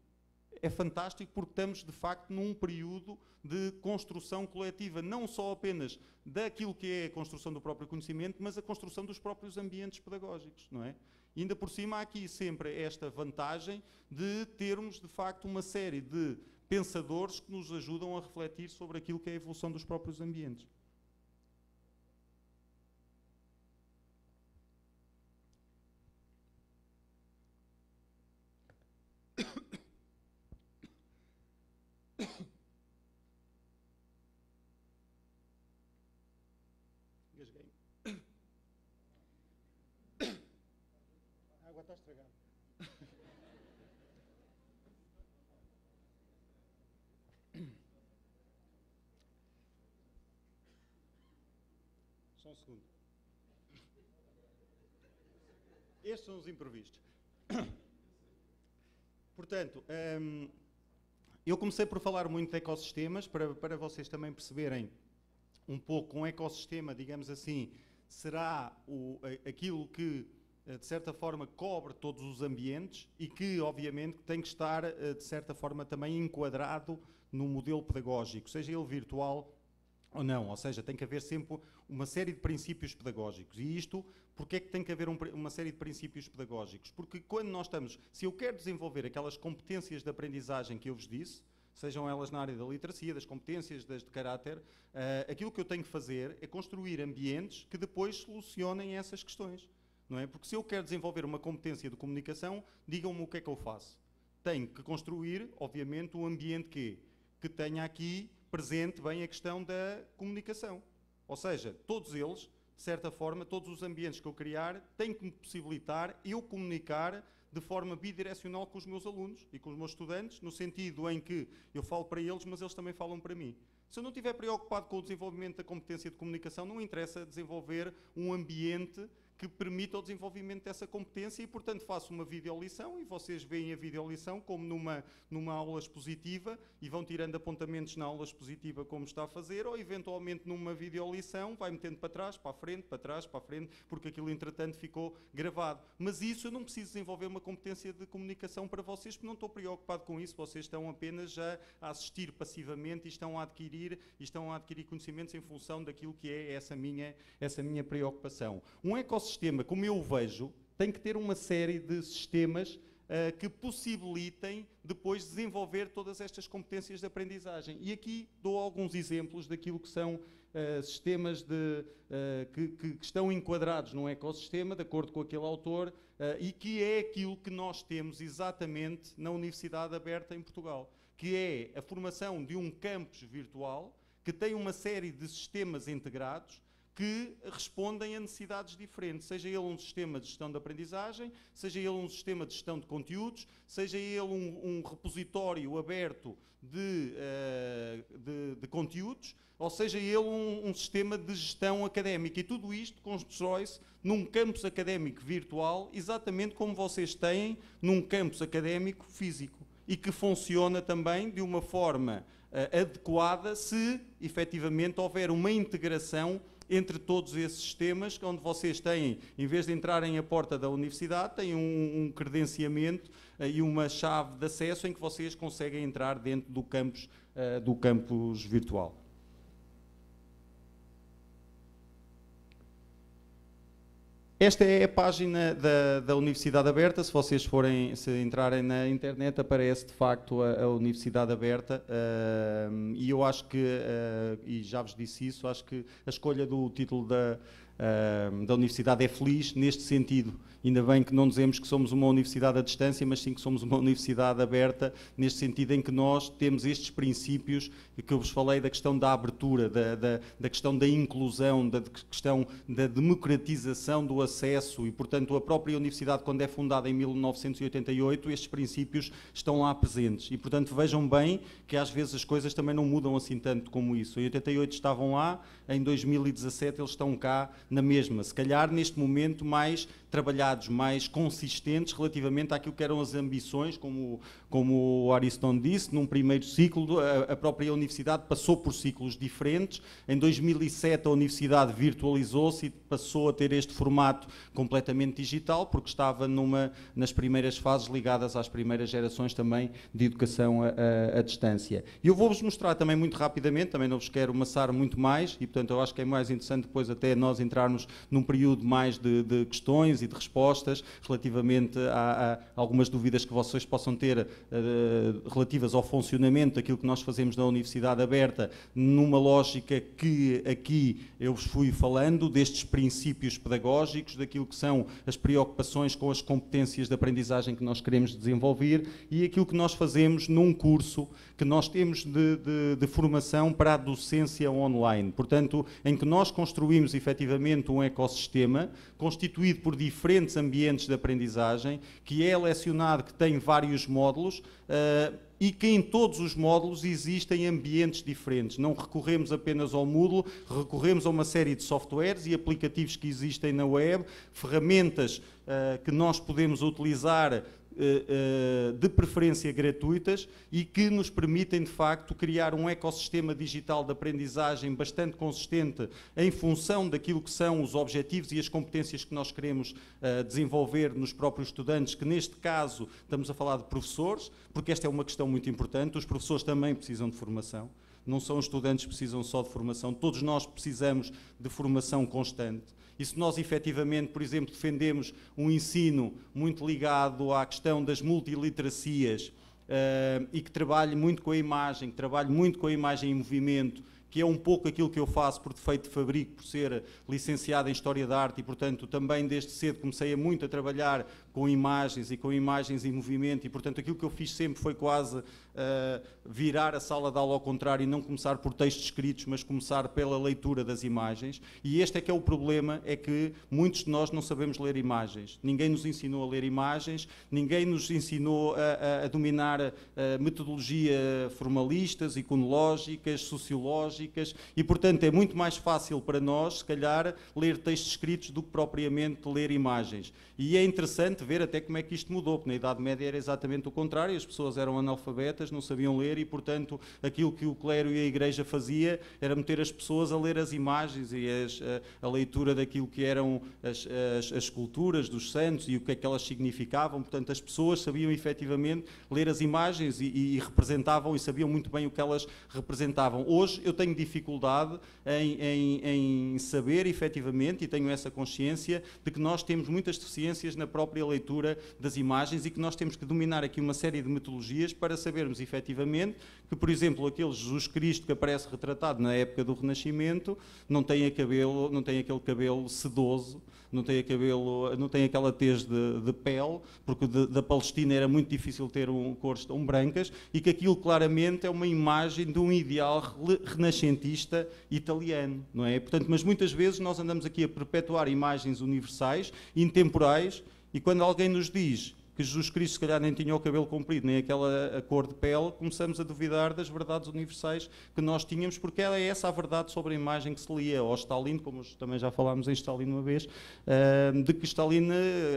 É fantástico porque estamos, de facto, num período de construção coletiva, não só apenas daquilo que é a construção do próprio conhecimento, mas a construção dos próprios ambientes pedagógicos, não é? E ainda por cima há aqui sempre esta vantagem de termos, de facto, uma série de pensadores que nos ajudam a refletir sobre aquilo que é a evolução dos próprios ambientes. A água está estragada. Só um segundo. Estes são os imprevistos. Portanto, eu comecei por falar muito de ecossistemas, para vocês também perceberem um pouco um ecossistema, digamos assim, será aquilo que, de certa forma, cobre todos os ambientes e que, obviamente, tem que estar, de certa forma, também enquadrado no modelo pedagógico, seja ele virtual ou não. Ou seja, tem que haver sempre uma série de princípios pedagógicos. E isto, porque é que tem que haver uma série de princípios pedagógicos? Porque quando nós estamos, se eu quero desenvolver aquelas competências de aprendizagem que eu vos disse, sejam elas na área da literacia, das competências, das de caráter, aquilo que eu tenho que fazer é construir ambientes que depois solucionem essas questões. Não é? Porque se eu quero desenvolver uma competência de comunicação, digam-me o que é que eu faço. Tenho que construir, obviamente, um ambiente que tenha aqui presente bem a questão da comunicação. Ou seja, todos eles, de certa forma, todos os ambientes que eu criar, têm que me possibilitar eu comunicar de forma bidirecional com os meus alunos e com os meus estudantes, no sentido em que eu falo para eles, mas eles também falam para mim. Se eu não estiver preocupado com o desenvolvimento da competência de comunicação, não interessa desenvolver um ambiente que permita o desenvolvimento dessa competência e, portanto, faço uma videolição e vocês veem a videolição como numa aula expositiva e vão tirando apontamentos na aula expositiva como está a fazer, ou eventualmente numa videolição vai metendo para trás, para a frente, para trás, para a frente, porque aquilo entretanto ficou gravado. Mas isso eu não preciso desenvolver uma competência de comunicação para vocês, porque não estou preocupado com isso, vocês estão apenas já a assistir passivamente e estão a adquirir conhecimentos em função daquilo que é essa minha preocupação. Um ecossistema, como eu o vejo, tem que ter uma série de sistemas que possibilitem depois desenvolver todas estas competências de aprendizagem. E aqui dou alguns exemplos daquilo que são sistemas que estão enquadrados num ecossistema, de acordo com aquele autor, e que é aquilo que nós temos exatamente na Universidade Aberta em Portugal, que é a formação de um campus virtual que tem uma série de sistemas integrados que respondem a necessidades diferentes, seja ele um sistema de gestão de aprendizagem, seja ele um sistema de gestão de conteúdos, seja ele um repositório aberto de conteúdos, ou seja ele um sistema de gestão académica. E tudo isto constrói-se num campus académico virtual, exatamente como vocês têm num campus académico físico, e que funciona também de uma forma adequada se, efetivamente, houver uma integração entre todos esses sistemas, onde vocês têm, em vez de entrarem à porta da universidade, têm um credenciamento e uma chave de acesso em que vocês conseguem entrar dentro do campus virtual. Esta é a página da Universidade Aberta. Se vocês entrarem na internet, aparece de facto a Universidade Aberta, e eu acho que, e já vos disse isso, acho que a escolha do título da Universidade é feliz neste sentido. Ainda bem que não dizemos que somos uma universidade à distância, mas sim que somos uma universidade aberta, neste sentido em que nós temos estes princípios que eu vos falei, da questão da abertura, da questão da inclusão, da questão da democratização do acesso, e portanto a própria universidade, quando é fundada em 1988, estes princípios estão lá presentes. E portanto vejam bem que às vezes as coisas também não mudam assim tanto como isso. Em 88 estavam lá, em 2017 eles estão cá na mesma, se calhar neste momento mais trabalhados, mais consistentes relativamente àquilo que eram as ambições, como o Ariston disse, num primeiro ciclo, a própria universidade passou por ciclos diferentes. Em 2007 a universidade virtualizou-se e passou a ter este formato completamente digital, porque estava nas primeiras fases ligadas às primeiras gerações também de educação à distância. E eu vou-vos mostrar também muito rapidamente, também não vos quero amassar muito mais, e portanto eu acho que é mais interessante depois até nós entrarmos num período mais de questões e de respostas relativamente a algumas dúvidas que vocês possam ter relativas ao funcionamento daquilo que nós fazemos na Universidade Aberta, numa lógica que aqui eu vos fui falando, destes princípios pedagógicos, daquilo que são as preocupações com as competências de aprendizagem que nós queremos desenvolver e aquilo que nós fazemos num curso que nós temos de formação para a docência online. Portanto, em que nós construímos efetivamente um ecossistema constituído por diferentes ambientes de aprendizagem, que é lecionado, que tem vários módulos, e que em todos os módulos existem ambientes diferentes. Não recorremos apenas ao Moodle, recorremos a uma série de softwares e aplicativos que existem na web, ferramentas que nós podemos utilizar de preferência gratuitas e que nos permitem, de facto, criar um ecossistema digital de aprendizagem bastante consistente em função daquilo que são os objetivos e as competências que nós queremos desenvolver nos próprios estudantes, que neste caso estamos a falar de professores, porque esta é uma questão muito importante, os professores também precisam de formação, não são os estudantes que precisam só de formação, todos nós precisamos de formação constante. E se nós efetivamente, por exemplo, defendemos um ensino muito ligado à questão das multiliteracias e que trabalhe muito com a imagem, que trabalhe muito com a imagem em movimento, que é um pouco aquilo que eu faço por defeito de fabrico, por ser licenciado em História da Arte e, portanto, também desde cedo comecei muito a trabalhar com imagens e com imagens em movimento e, portanto, aquilo que eu fiz sempre foi quase virar a sala de aula ao contrário e não começar por textos escritos, mas começar pela leitura das imagens. E este é que é o problema, é que muitos de nós não sabemos ler imagens. Ninguém nos ensinou a ler imagens, ninguém nos ensinou a dominar metodologia formalistas, iconológicas, sociológicas e, portanto, é muito mais fácil para nós, se calhar, ler textos escritos do que propriamente ler imagens. E é interessante ver até como é que isto mudou, porque na Idade Média era exatamente o contrário, as pessoas eram analfabetas, não sabiam ler e, portanto, aquilo que o clero e a Igreja fazia era meter as pessoas a ler as imagens e a leitura daquilo que eram as esculturas dos santos e o que é que elas significavam. Portanto, as pessoas sabiam efetivamente ler as imagens e representavam e sabiam muito bem o que elas representavam. Hoje eu tenho dificuldade em saber efetivamente, e tenho essa consciência, de que nós temos muitas deficiências na própria leitura das imagens e que nós temos que dominar aqui uma série de metodologias para sabermos efetivamente que, por exemplo, aquele Jesus Cristo que aparece retratado na época do Renascimento não tem aquele cabelo sedoso, não tem aquela tez de pele, porque da Palestina era muito difícil ter cores tão brancas, e que aquilo claramente é uma imagem de um ideal renascentista italiano, não é? Portanto, mas muitas vezes nós andamos aqui a perpetuar imagens universais, intemporais, e quando alguém nos diz que Jesus Cristo se calhar nem tinha o cabelo comprido, nem aquela cor de pele, começamos a duvidar das verdades universais que nós tínhamos, porque era essa a verdade sobre a imagem que se lia ao Stalin, como também já falámos em Stalin uma vez, de que Stalin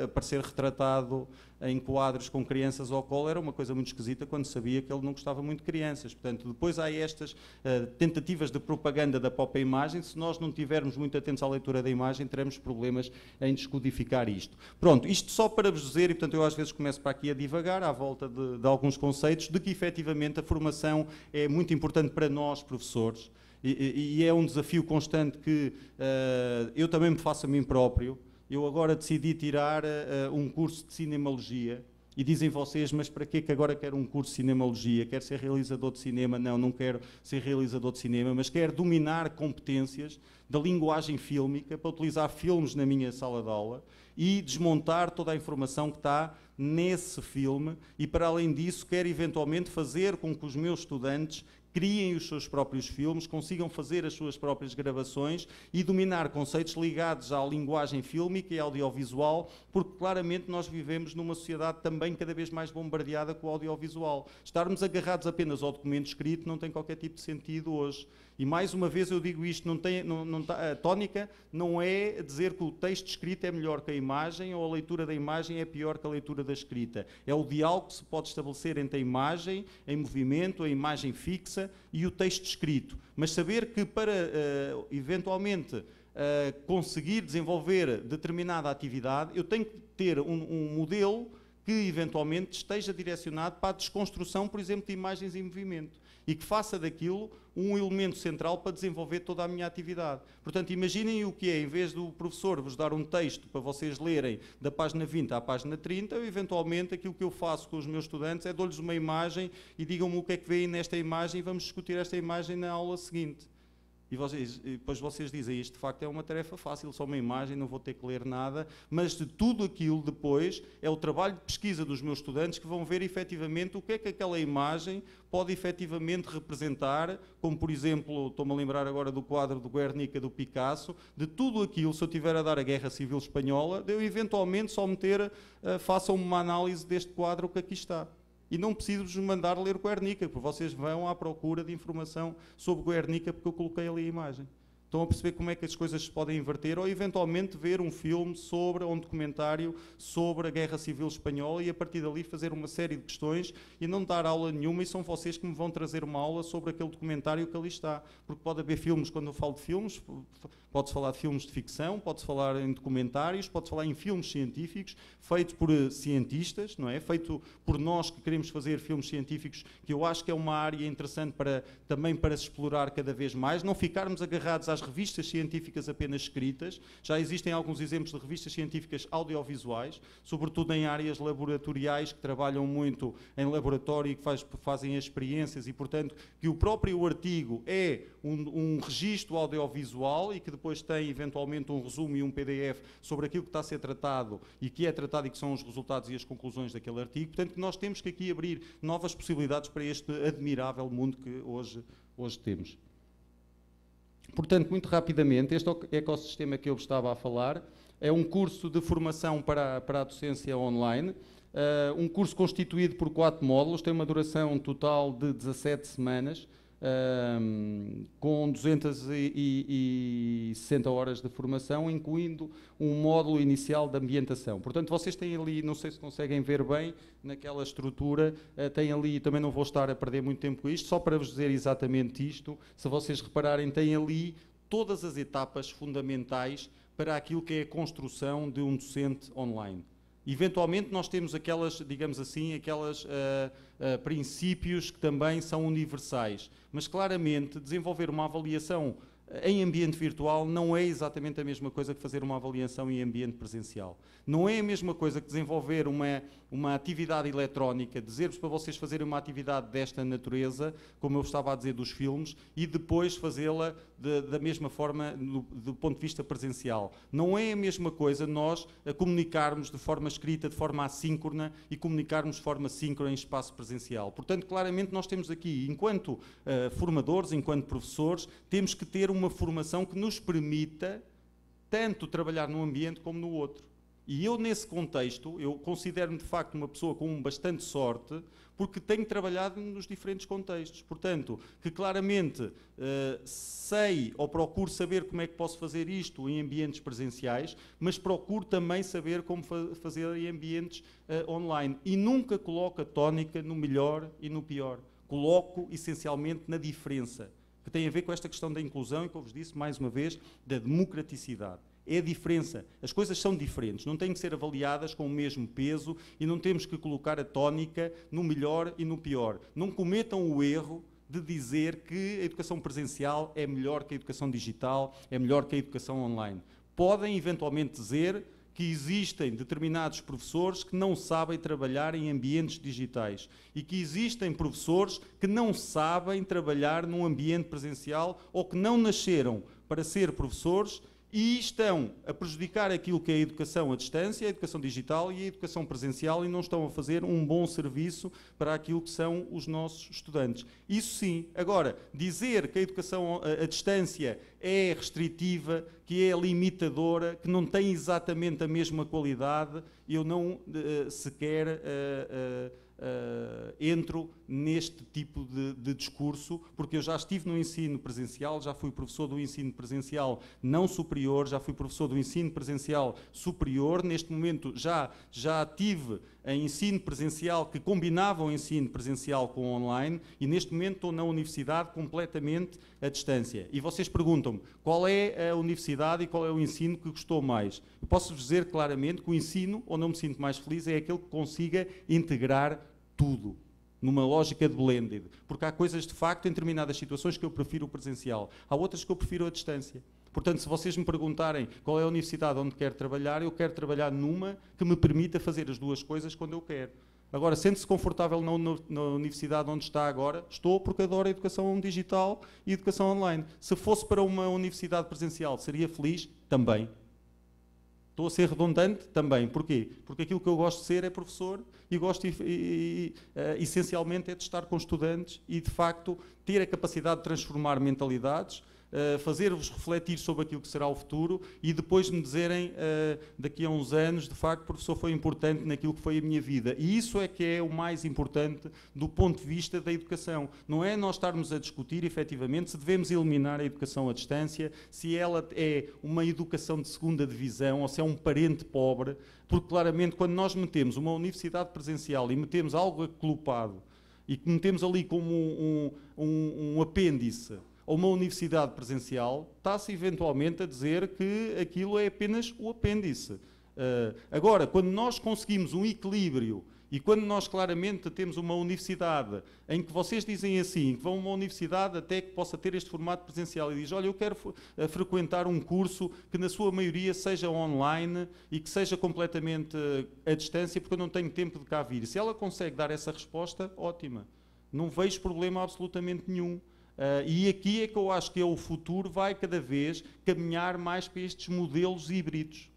aparecer retratado em quadros com crianças ao colo era uma coisa muito esquisita quando sabia que ele não gostava muito de crianças. Portanto, depois há estas tentativas de propaganda da própria imagem. Se nós não estivermos muito atentos à leitura da imagem, teremos problemas em descodificar isto. Pronto, isto só para vos dizer, e portanto eu às vezes começo para aqui a divagar à volta de alguns conceitos, de que efetivamente a formação é muito importante para nós, professores, e é um desafio constante que eu também me faço a mim próprio. Eu agora decidi tirar um curso de Cinemologia e dizem vocês, mas para que agora quero um curso de Cinemologia? Quero ser realizador de cinema? Não, não quero ser realizador de cinema, mas quero dominar competências da linguagem fílmica para utilizar filmes na minha sala de aula e desmontar toda a informação que está nesse filme e, para além disso, quero eventualmente fazer com que os meus estudantes criem os seus próprios filmes, consigam fazer as suas próprias gravações e dominar conceitos ligados à linguagem fílmica e audiovisual, porque claramente nós vivemos numa sociedade também cada vez mais bombardeada com o audiovisual. Estarmos agarrados apenas ao documento escrito não tem qualquer tipo de sentido hoje. E mais uma vez eu digo isto, a tónica não é dizer que o texto escrito é melhor que a imagem ou a leitura da imagem é pior que a leitura da escrita. É o diálogo que se pode estabelecer entre a imagem em movimento, a imagem fixa e o texto escrito. Mas saber que para, eventualmente, conseguir desenvolver determinada atividade, eu tenho que ter um modelo que, eventualmente, esteja direcionado para a desconstrução, por exemplo, de imagens em movimento e que faça daquilo um elemento central para desenvolver toda a minha atividade. Portanto, imaginem o que é, em vez do professor vos dar um texto para vocês lerem da página 20 à página 30, eventualmente aquilo que eu faço com os meus estudantes é dou-lhes uma imagem e digam-me o que é que veem nesta imagem e vamos discutir esta imagem na aula seguinte. E depois vocês dizem, isto de facto é uma tarefa fácil, só uma imagem, não vou ter que ler nada, mas de tudo aquilo depois é o trabalho de pesquisa dos meus estudantes que vão ver efetivamente o que é que aquela imagem pode efetivamente representar, como por exemplo, estou-me a lembrar agora do quadro do Guernica do Picasso, de tudo aquilo, se eu estiver a dar a Guerra Civil Espanhola, de eu eventualmente só meter, façam-me uma análise deste quadro que aqui está. E não preciso-vos mandar ler Guernica, porque vocês vão à procura de informação sobre Guernica, porque eu coloquei ali a imagem. Estão a perceber como é que as coisas se podem inverter, ou eventualmente ver um filme sobre, ou um documentário sobre a Guerra Civil Espanhola e a partir dali fazer uma série de questões e não dar aula nenhuma, e são vocês que me vão trazer uma aula sobre aquele documentário que ali está. Porque pode haver filmes, quando eu falo de filmes, pode-se falar de filmes de ficção, pode-se falar em documentários, pode-se falar em filmes científicos, feitos por cientistas, não é? Feito por nós que queremos fazer filmes científicos, que eu acho que é uma área interessante também para se explorar cada vez mais, não ficarmos agarrados às revistas científicas apenas escritas. Já existem alguns exemplos de revistas científicas audiovisuais, sobretudo em áreas laboratoriais, que trabalham muito em laboratório e que fazem experiências e, portanto, que o próprio artigo é um registro audiovisual e que depois tem, eventualmente, um resumo e um PDF sobre aquilo que está a ser tratado e que é tratado e que são os resultados e as conclusões daquele artigo. Portanto, nós temos que aqui abrir novas possibilidades para este admirável mundo que hoje temos. Portanto, muito rapidamente, este ecossistema que eu estava a falar é um curso de formação para a docência online, um curso constituído por 4 módulos, tem uma duração total de 17 semanas, com 260 horas de formação, incluindo um módulo inicial de ambientação. Portanto, vocês têm ali, não sei se conseguem ver bem, naquela estrutura, tem ali, também não vou estar a perder muito tempo com isto, só para vos dizer exatamente isto, se vocês repararem, tem ali todas as etapas fundamentais para aquilo que é a construção de um docente online. Eventualmente nós temos aquelas, digamos assim, princípios que também são universais, mas claramente desenvolver uma avaliação em ambiente virtual não é exatamente a mesma coisa que fazer uma avaliação em ambiente presencial. Não é a mesma coisa que desenvolver uma atividade eletrónica, dizer-vos para vocês fazerem uma atividade desta natureza, como eu estava a dizer dos filmes, e depois fazê-la da mesma forma do ponto de vista presencial. Não é a mesma coisa nós comunicarmos de forma escrita, de forma assíncrona, e comunicarmos de forma síncrona em espaço presencial. Portanto, claramente nós temos aqui, enquanto formadores, enquanto professores, temos que ter uma formação que nos permita tanto trabalhar num ambiente como no outro. E eu, nesse contexto, eu considero-me de facto uma pessoa com bastante sorte, porque tenho trabalhado nos diferentes contextos. Portanto, que claramente sei ou procuro saber como é que posso fazer isto em ambientes presenciais, mas procuro também saber como fazer em ambientes online. E nunca coloco a tónica no melhor e no pior. Coloco essencialmente na diferença, que tem a ver com esta questão da inclusão e, como vos disse mais uma vez, da democraticidade. É a diferença. As coisas são diferentes, não têm que ser avaliadas com o mesmo peso e não temos que colocar a tónica no melhor e no pior. Não cometam o erro de dizer que a educação presencial é melhor que a educação digital, é melhor que a educação online. Podem, eventualmente, dizer que existem determinados professores que não sabem trabalhar em ambientes digitais e que existem professores que não sabem trabalhar num ambiente presencial ou que não nasceram para ser professores e estão a prejudicar aquilo que é a educação à distância, a educação digital e a educação presencial, e não estão a fazer um bom serviço para aquilo que são os nossos estudantes. Isso sim. Agora, dizer que a educação à distância é restritiva, que é limitadora, que não tem exatamente a mesma qualidade, eu não sequer entro neste tipo de discurso, porque eu já estive no ensino presencial, já fui professor do ensino presencial não superior, já fui professor do ensino presencial superior, neste momento já tive em ensino presencial que combinava o ensino presencial com o online, e neste momento estou na universidade completamente à distância. E vocês perguntam-me qual é a universidade e qual é o ensino que gostou mais. Eu posso dizer claramente que o ensino, onde eu me sinto mais feliz, é aquele que consiga integrar tudo, numa lógica de blended. Porque há coisas, de facto, em determinadas situações que eu prefiro o presencial. Há outras que eu prefiro a distância. Portanto, se vocês me perguntarem qual é a universidade onde quero trabalhar, eu quero trabalhar numa que me permita fazer as duas coisas quando eu quero. Agora, sente-se confortável na universidade onde está agora? Estou, porque adoro a educação digital e a educação online. Se fosse para uma universidade presencial, seria feliz? Também. Estou a ser redundante? Também. Porquê? Porque aquilo que eu gosto de ser é professor e gosto, essencialmente, é de estar com estudantes e, de facto, ter a capacidade de transformar mentalidades, fazer-vos refletir sobre aquilo que será o futuro e depois me dizerem, daqui a uns anos, de facto, o professor foi importante naquilo que foi a minha vida. E isso é que é o mais importante do ponto de vista da educação. Não é nós estarmos a discutir, efetivamente, se devemos eliminar a educação à distância, se ela é uma educação de segunda divisão ou se é um parente pobre, porque, claramente, quando nós metemos uma universidade presencial e metemos algo acolupado e que metemos ali como um apêndice ou uma universidade presencial, está-se eventualmente a dizer que aquilo é apenas o apêndice. Agora, quando nós conseguimos um equilíbrio e quando nós claramente temos uma universidade em que vocês dizem assim, que vão a uma universidade até que possa ter este formato presencial e diz, olha, eu quero frequentar um curso que na sua maioria seja online e que seja completamente à distância porque eu não tenho tempo de cá vir. Se ela consegue dar essa resposta, ótima. Não vejo problema absolutamente nenhum. E aqui é que eu acho que o futuro vai cada vez caminhar mais para estes modelos híbridos.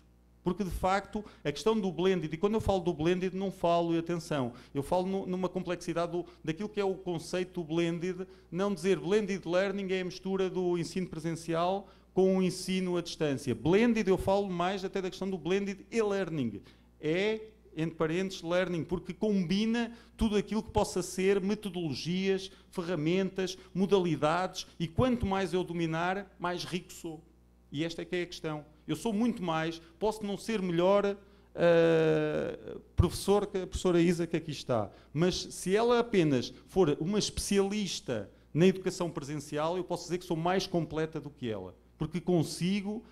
Porque, de facto, a questão do blended, e quando eu falo do blended não falo, e atenção, eu falo numa complexidade daquilo que é o conceito do blended, não dizer blended learning é a mistura do ensino presencial com o ensino à distância. Blended eu falo mais até da questão do blended e-learning. É, entre parênteses, learning, porque combina tudo aquilo que possa ser metodologias, ferramentas, modalidades, e quanto mais eu dominar, mais rico sou. E esta é que é a questão. Eu sou muito mais, posso não ser melhor professor que a professora Isa que aqui está, mas se ela apenas for uma especialista na educação presencial, eu posso dizer que sou mais completa do que ela, porque consigo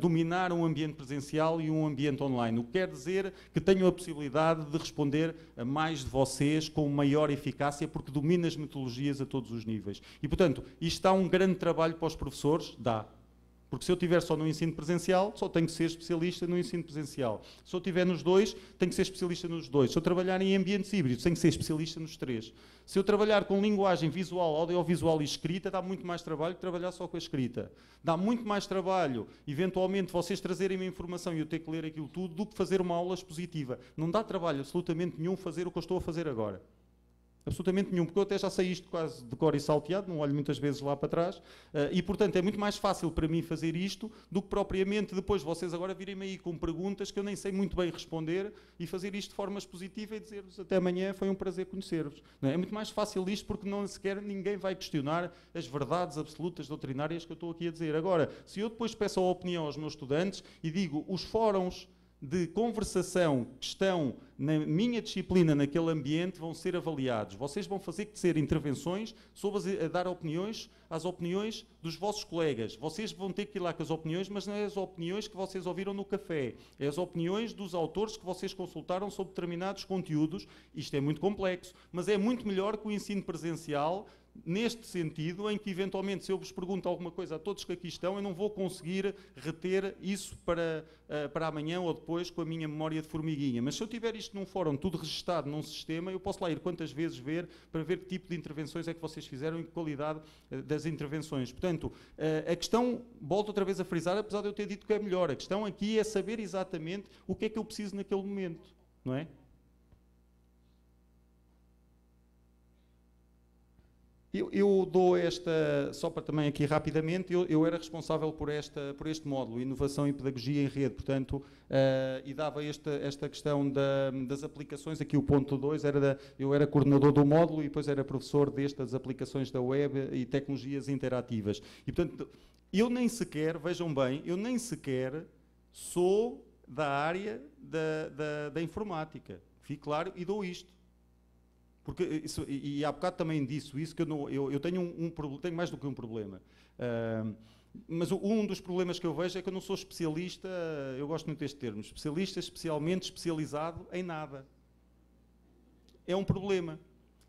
dominar um ambiente presencial e um ambiente online. O que quer dizer que tenho a possibilidade de responder a mais de vocês com maior eficácia, porque domino as metodologias a todos os níveis. E, portanto, isto dá um grande trabalho para os professores? Dá. Porque se eu estiver só no ensino presencial, só tenho que ser especialista no ensino presencial. Se eu estiver nos dois, tenho que ser especialista nos dois. Se eu trabalhar em ambientes híbridos, tenho que ser especialista nos três. Se eu trabalhar com linguagem visual, audiovisual e escrita, dá muito mais trabalho que trabalhar só com a escrita. Dá muito mais trabalho, eventualmente, vocês trazerem uma informação e eu ter que ler aquilo tudo, do que fazer uma aula expositiva. Não dá trabalho absolutamente nenhum fazer o que eu estou a fazer agora. Absolutamente nenhum, porque eu até já sei isto quase de cor e salteado, não olho muitas vezes lá para trás, e portanto é muito mais fácil para mim fazer isto do que propriamente depois vocês agora virem-me aí com perguntas que eu nem sei muito bem responder e fazer isto de forma expositiva e dizer-vos até amanhã, foi um prazer conhecer-vos. É muito mais fácil isto porque não sequer ninguém vai questionar as verdades absolutas doutrinárias que eu estou aqui a dizer. Agora, se eu depois peço a opinião aos meus estudantes e digo os fóruns de conversação que estão na minha disciplina, naquele ambiente, vão ser avaliados. Vocês vão fazer que ser intervenções sobre a dar opiniões às opiniões dos vossos colegas. Vocês vão ter que ir lá com as opiniões, mas não é as opiniões que vocês ouviram no café. É as opiniões dos autores que vocês consultaram sobre determinados conteúdos. Isto é muito complexo, mas é muito melhor que o ensino presencial neste sentido, em que eventualmente se eu vos pergunto alguma coisa a todos que aqui estão, eu não vou conseguir reter isso para amanhã ou depois com a minha memória de formiguinha. Mas se eu tiver isto num fórum, tudo registado num sistema, eu posso lá ir quantas vezes ver, para ver que tipo de intervenções é que vocês fizeram e que qualidade das intervenções. Portanto, a questão, volto outra vez a frisar, apesar de eu ter dito que é melhor, a questão aqui é saber exatamente o que é que eu preciso naquele momento, não é? Eu dou esta, só para também aqui rapidamente, eu era responsável por este módulo, Inovação e Pedagogia em Rede, portanto, e dava esta questão das aplicações, aqui o ponto 2, eu era coordenador do módulo e depois era professor das aplicações da web e tecnologias interativas. E, portanto, eu nem sequer, vejam bem, eu nem sequer sou da área da informática, fique claro, e dou isto. Porque isso, e há bocado também disse isso, que eu tenho tenho mais do que um problema. Mas um dos problemas que eu vejo é que eu não sou especialista, eu gosto muito deste termo, especialista, especialmente especializado em nada. É um problema.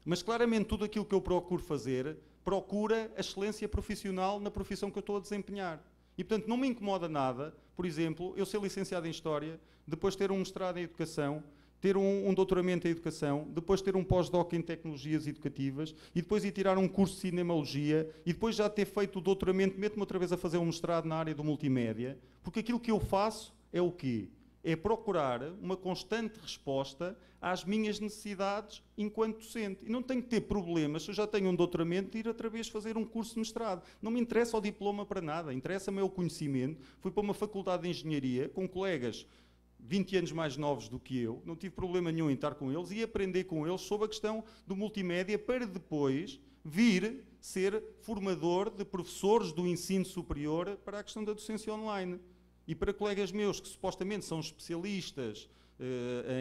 Mas claramente tudo aquilo que eu procuro fazer, procura a excelência profissional na profissão que eu estou a desempenhar. E portanto não me incomoda nada, por exemplo, eu ser licenciado em História, depois ter um mestrado em Educação, ter um doutoramento em Educação, depois ter um pós-doc em Tecnologias Educativas e depois ir tirar um curso de Cinemologia e depois já ter feito o doutoramento, meto-me outra vez a fazer um mestrado na área do multimédia, porque aquilo que eu faço é o quê? É procurar uma constante resposta às minhas necessidades enquanto docente. E não tenho que ter problemas, se eu já tenho um doutoramento, de ir outra vez fazer um curso de mestrado. Não me interessa o diploma para nada, interessa-me o conhecimento. Fui para uma faculdade de Engenharia com colegas 20 anos mais novos do que eu, não tive problema nenhum em estar com eles e aprender com eles sobre a questão do multimédia para depois vir ser formador de professores do ensino superior para a questão da docência online. E para colegas meus que supostamente são especialistas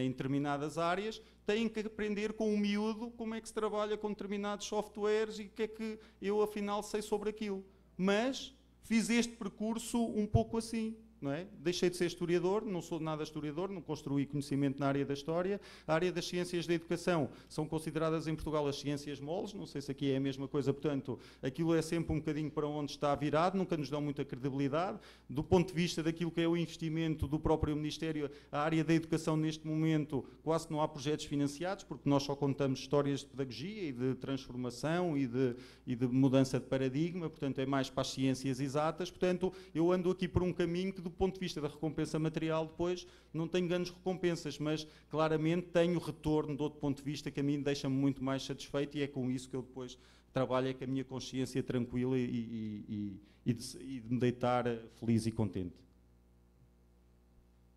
em determinadas áreas, têm que aprender com o miúdo como é que se trabalha com determinados softwares e o que é que eu afinal sei sobre aquilo. Mas fiz este percurso um pouco assim. Não é? Deixei de ser historiador, não sou nada historiador, não construí conhecimento na área da história. A área das ciências da educação são consideradas em Portugal as ciências moles, não sei se aqui é a mesma coisa, portanto, aquilo é sempre um bocadinho para onde está virado, nunca nos dão muita credibilidade. Do ponto de vista daquilo que é o investimento do próprio Ministério, a área da educação neste momento quase não há projetos financiados, porque nós só contamos histórias de pedagogia e de transformação e de mudança de paradigma, portanto é mais para as ciências exatas, portanto eu ando aqui por um caminho que do ponto de vista da recompensa material depois não tenho grandes recompensas, mas claramente tenho retorno de outro ponto de vista que a mim deixa-me muito mais satisfeito e é com isso que eu depois trabalho, é com a minha consciência tranquila e de me deitar feliz e contente.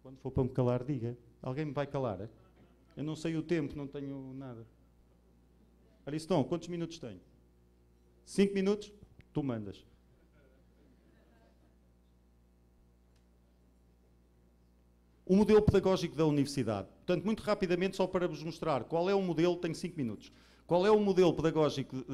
Quando for para me calar, diga. Alguém me vai calar? É? Eu não sei o tempo, não tenho nada. Ariston, quantos minutos tenho? 5 minutos? Tu mandas. O modelo pedagógico da universidade. Portanto, muito rapidamente, só para vos mostrar qual é o modelo, tenho 5 minutos. Qual é o modelo pedagógico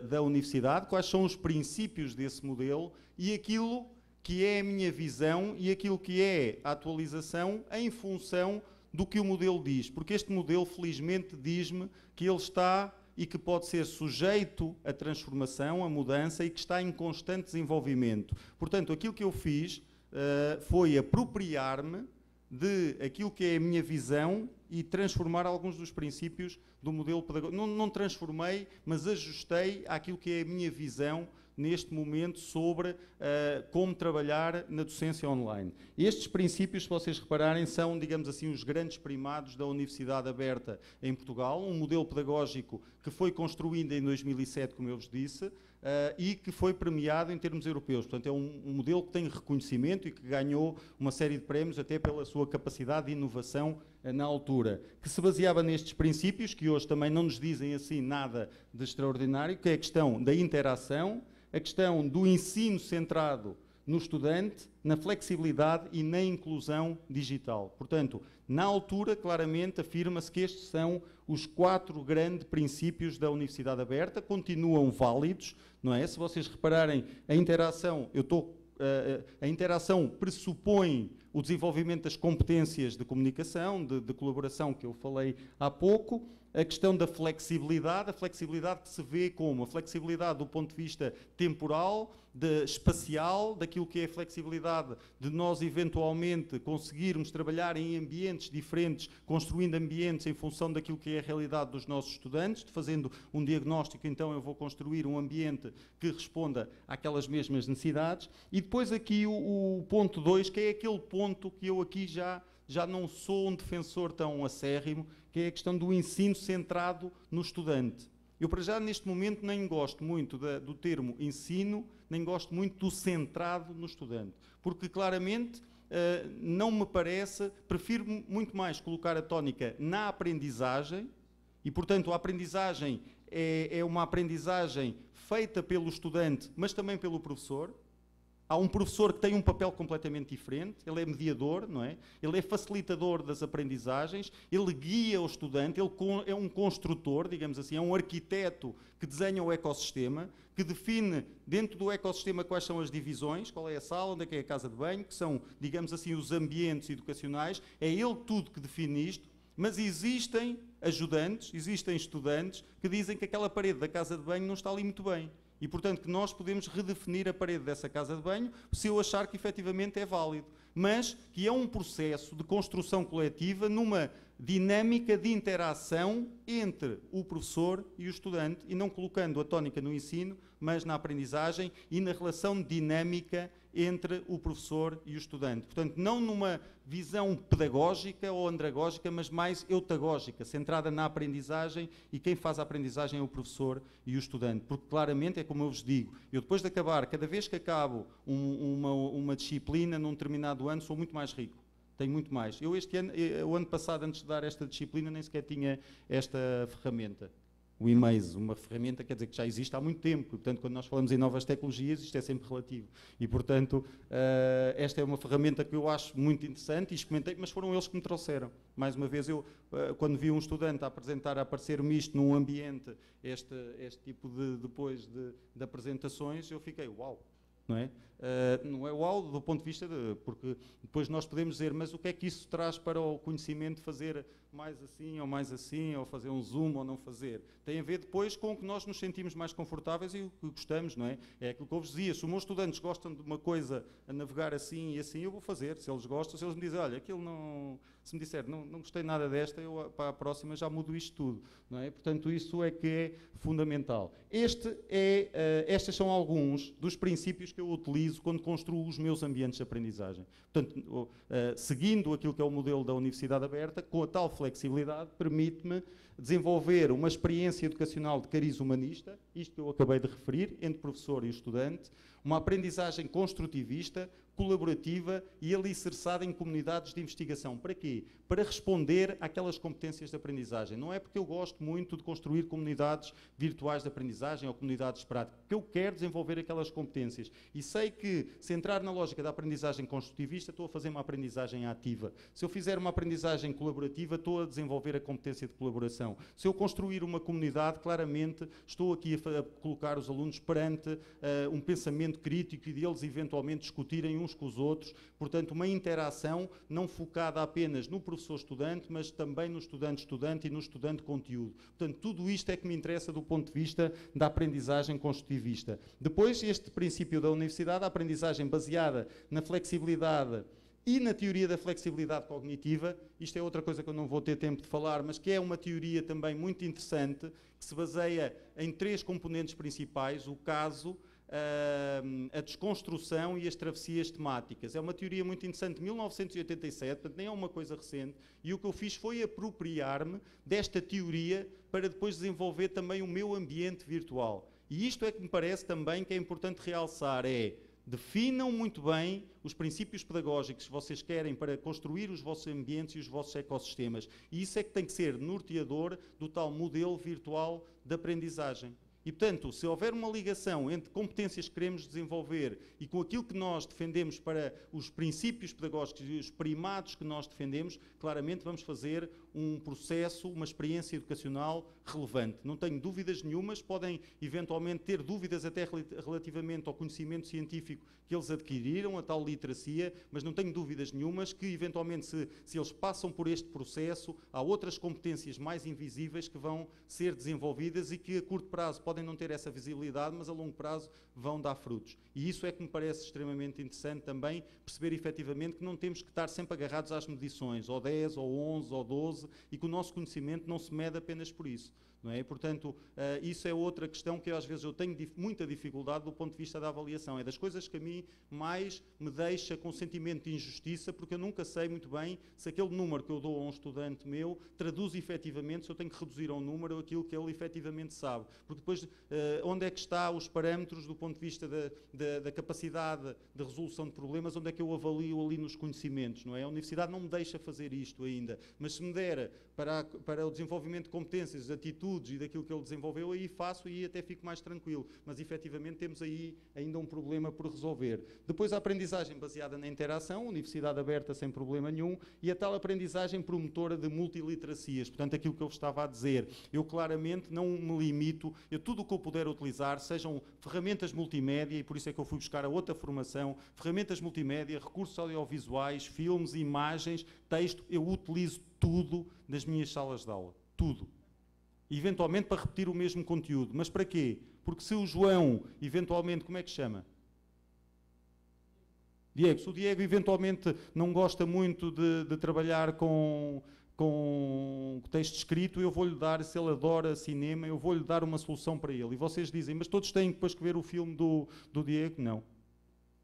da universidade, quais são os princípios desse modelo e aquilo que é a minha visão e aquilo que é a atualização em função do que o modelo diz. Porque este modelo, felizmente, diz-me que ele está e que pode ser sujeito à transformação, à mudança e que está em constante desenvolvimento. Portanto, aquilo que eu fiz foi apropriar-me de aquilo que é a minha visão e transformar alguns dos princípios do modelo pedagógico. Não transformei, mas ajustei àquilo que é a minha visão neste momento sobre como trabalhar na docência online. Estes princípios, se vocês repararem, são, digamos assim, os grandes primados da Universidade Aberta em Portugal, um modelo pedagógico que foi construído em 2007, como eu vos disse, e que foi premiado em termos europeus. Portanto, é um modelo que tem reconhecimento e que ganhou uma série de prémios até pela sua capacidade de inovação na altura, que se baseava nestes princípios, que hoje também não nos dizem assim nada de extraordinário, que é a questão da interação, a questão do ensino centrado no estudante, na flexibilidade e na inclusão digital. Portanto, na altura, claramente, afirma-se que estes são os 4 grandes princípios da Universidade Aberta, continuam válidos, não é? Se vocês repararem, a interação, a interação pressupõe o desenvolvimento das competências de comunicação, de colaboração, que eu falei há pouco, a questão da flexibilidade, a flexibilidade que se vê como a flexibilidade do ponto de vista temporal, espacial, daquilo que é a flexibilidade de nós eventualmente conseguirmos trabalhar em ambientes diferentes, construindo ambientes em função daquilo que é a realidade dos nossos estudantes, fazendo um diagnóstico, então eu vou construir um ambiente que responda àquelas mesmas necessidades. E depois aqui o ponto 2, que é aquele ponto que eu aqui já não sou um defensor tão acérrimo, que é a questão do ensino centrado no estudante. Eu, para já, neste momento, nem gosto muito do termo ensino, nem gosto muito do centrado no estudante, porque, claramente, não me parece, prefiro muito mais colocar a tónica na aprendizagem, e, portanto, a aprendizagem é uma aprendizagem feita pelo estudante, mas também pelo professor. Há um professor que tem um papel completamente diferente, ele é mediador, não é? Ele é facilitador das aprendizagens, ele guia o estudante, ele é um construtor, digamos assim, é um arquiteto que desenha o ecossistema, que define dentro do ecossistema quais são as divisões, qual é a sala, onde é que é a casa de banho, que são, digamos assim, os ambientes educacionais, é ele tudo que define isto, mas existem ajudantes, existem estudantes que dizem que aquela parede da casa de banho não está ali muito bem. E, portanto, que nós podemos redefinir a parede dessa casa de banho se eu achar que efetivamente é válido. Mas que é um processo de construção coletiva numa dinâmica de interação entre o professor e o estudante, e não colocando a tónica no ensino, mas na aprendizagem e na relação dinâmica entre o professor e o estudante. Portanto, não numa visão pedagógica ou andragógica, mas mais eutagógica, centrada na aprendizagem, e quem faz a aprendizagem é o professor e o estudante. Porque, claramente, é como eu vos digo, eu depois de acabar, cada vez que acabo uma disciplina num determinado ano, sou muito mais rico. Tenho muito mais. Eu o ano passado, antes de dar esta disciplina, nem sequer tinha esta ferramenta. O e-mail, uma ferramenta, quer dizer, que já existe há muito tempo. Portanto, quando nós falamos em novas tecnologias, isto é sempre relativo. E, portanto, esta é uma ferramenta que eu acho muito interessante e experimentei, mas foram eles que me trouxeram. Mais uma vez, eu, quando vi um estudante a aparecer-me isto num ambiente, este tipo de apresentações, eu fiquei, uau! Não é? Não é uau do ponto de vista porque depois nós podemos dizer, mas o que é que isso traz para o conhecimento fazer mais assim, ou fazer um zoom ou não fazer? Tem a ver depois com o que nós nos sentimos mais confortáveis e o que gostamos, não é? É aquilo que eu vos dizia, se os meus estudantes gostam de uma coisa a navegar assim e assim, eu vou fazer. Se eles gostam, se eles me dizem, olha, aquilo não... Se me disser, não gostei nada desta, eu para a próxima já mudo isto tudo, não é? Portanto, isso é que é fundamental. Estes são alguns dos princípios que eu utilizo quando construo os meus ambientes de aprendizagem. Portanto, seguindo aquilo que é o modelo da Universidade Aberta, com a tal flexibilidade, permite-me desenvolver uma experiência educacional de cariz humanista, isto que eu acabei de referir, entre professor e estudante, uma aprendizagem construtivista, colaborativa e alicerçada em comunidades de investigação. Para quê? Para responder àquelas competências de aprendizagem. Não é porque eu gosto muito de construir comunidades virtuais de aprendizagem ou comunidades práticas, porque eu quero desenvolver aquelas competências. E sei que, se entrar na lógica da aprendizagem construtivista, estou a fazer uma aprendizagem ativa. Se eu fizer uma aprendizagem colaborativa, estou a desenvolver a competência de colaboração. Se eu construir uma comunidade, claramente estou aqui a colocar os alunos perante um pensamento crítico e deles eventualmente discutirem uns com os outros. Portanto, uma interação não focada apenas no professor-estudante, mas também no estudante-estudante e no estudante-conteúdo. Portanto, tudo isto é que me interessa do ponto de vista da aprendizagem construtivista. Depois, este princípio da universidade, a aprendizagem baseada na flexibilidade e na teoria da flexibilidade cognitiva, isto é outra coisa que eu não vou ter tempo de falar, mas que é uma teoria também muito interessante, que se baseia em 3 componentes principais: o caso, a desconstrução e as travessias temáticas. É uma teoria muito interessante de 1987, portanto nem é uma coisa recente, e o que eu fiz foi apropriar-me desta teoria para depois desenvolver também o meu ambiente virtual. E isto é que me parece também que é importante realçar, definam muito bem os princípios pedagógicos que vocês querem para construir os vossos ambientes e os vossos ecossistemas. E isso é que tem que ser norteador do tal modelo virtual de aprendizagem. E, portanto, se houver uma ligação entre competências que queremos desenvolver e com aquilo que nós defendemos para os princípios pedagógicos e os primados que nós defendemos, claramente vamos fazer um processo, uma experiência educacional relevante. Não tenho dúvidas nenhumas, podem eventualmente ter dúvidas até relativamente ao conhecimento científico que eles adquiriram, a tal literacia, mas não tenho dúvidas nenhumas que eventualmente se eles passam por este processo, há outras competências mais invisíveis que vão ser desenvolvidas e que a curto prazo podem não ter essa visibilidade, mas a longo prazo vão dar frutos. E isso é que me parece extremamente interessante também, perceber efetivamente que não temos que estar sempre agarrados às medições, ou 10, ou 11, ou 12, e que o nosso conhecimento não se mede apenas por isso. Não é? Portanto, isso é outra questão que às vezes eu tenho muita dificuldade do ponto de vista da avaliação. É das coisas que a mim mais me deixa com sentimento de injustiça, porque eu nunca sei muito bem se aquele número que eu dou a um estudante meu traduz efetivamente, se eu tenho que reduzir a um número aquilo que ele efetivamente sabe. Porque depois, onde é que estão os parâmetros do ponto de vista da capacidade de resolução de problemas, onde é que eu avalio ali nos conhecimentos, não é? A universidade não me deixa fazer isto ainda, mas se me der para o desenvolvimento de competências, de atitudes e daquilo que ele desenvolveu, aí faço e até fico mais tranquilo. Mas, efetivamente, temos aí ainda um problema por resolver. Depois, a aprendizagem baseada na interação, universidade aberta sem problema nenhum, e a tal aprendizagem promotora de multiliteracias. Portanto, aquilo que eu estava a dizer, eu claramente não me limito, tudo o que eu puder utilizar, sejam ferramentas multimédia, e por isso é que eu fui buscar a outra formação, ferramentas multimédia, recursos audiovisuais, filmes, imagens, texto, eu utilizo tudo nas minhas salas de aula. Tudo. Eventualmente para repetir o mesmo conteúdo. Mas para quê? Porque se o João, eventualmente, como é que chama? Diego. Se o Diego, eventualmente, não gosta muito de trabalhar com texto escrito, eu vou-lhe dar, se ele adora cinema, eu vou-lhe dar uma solução para ele. E vocês dizem, mas todos têm depois que ver o filme do Diego? Não.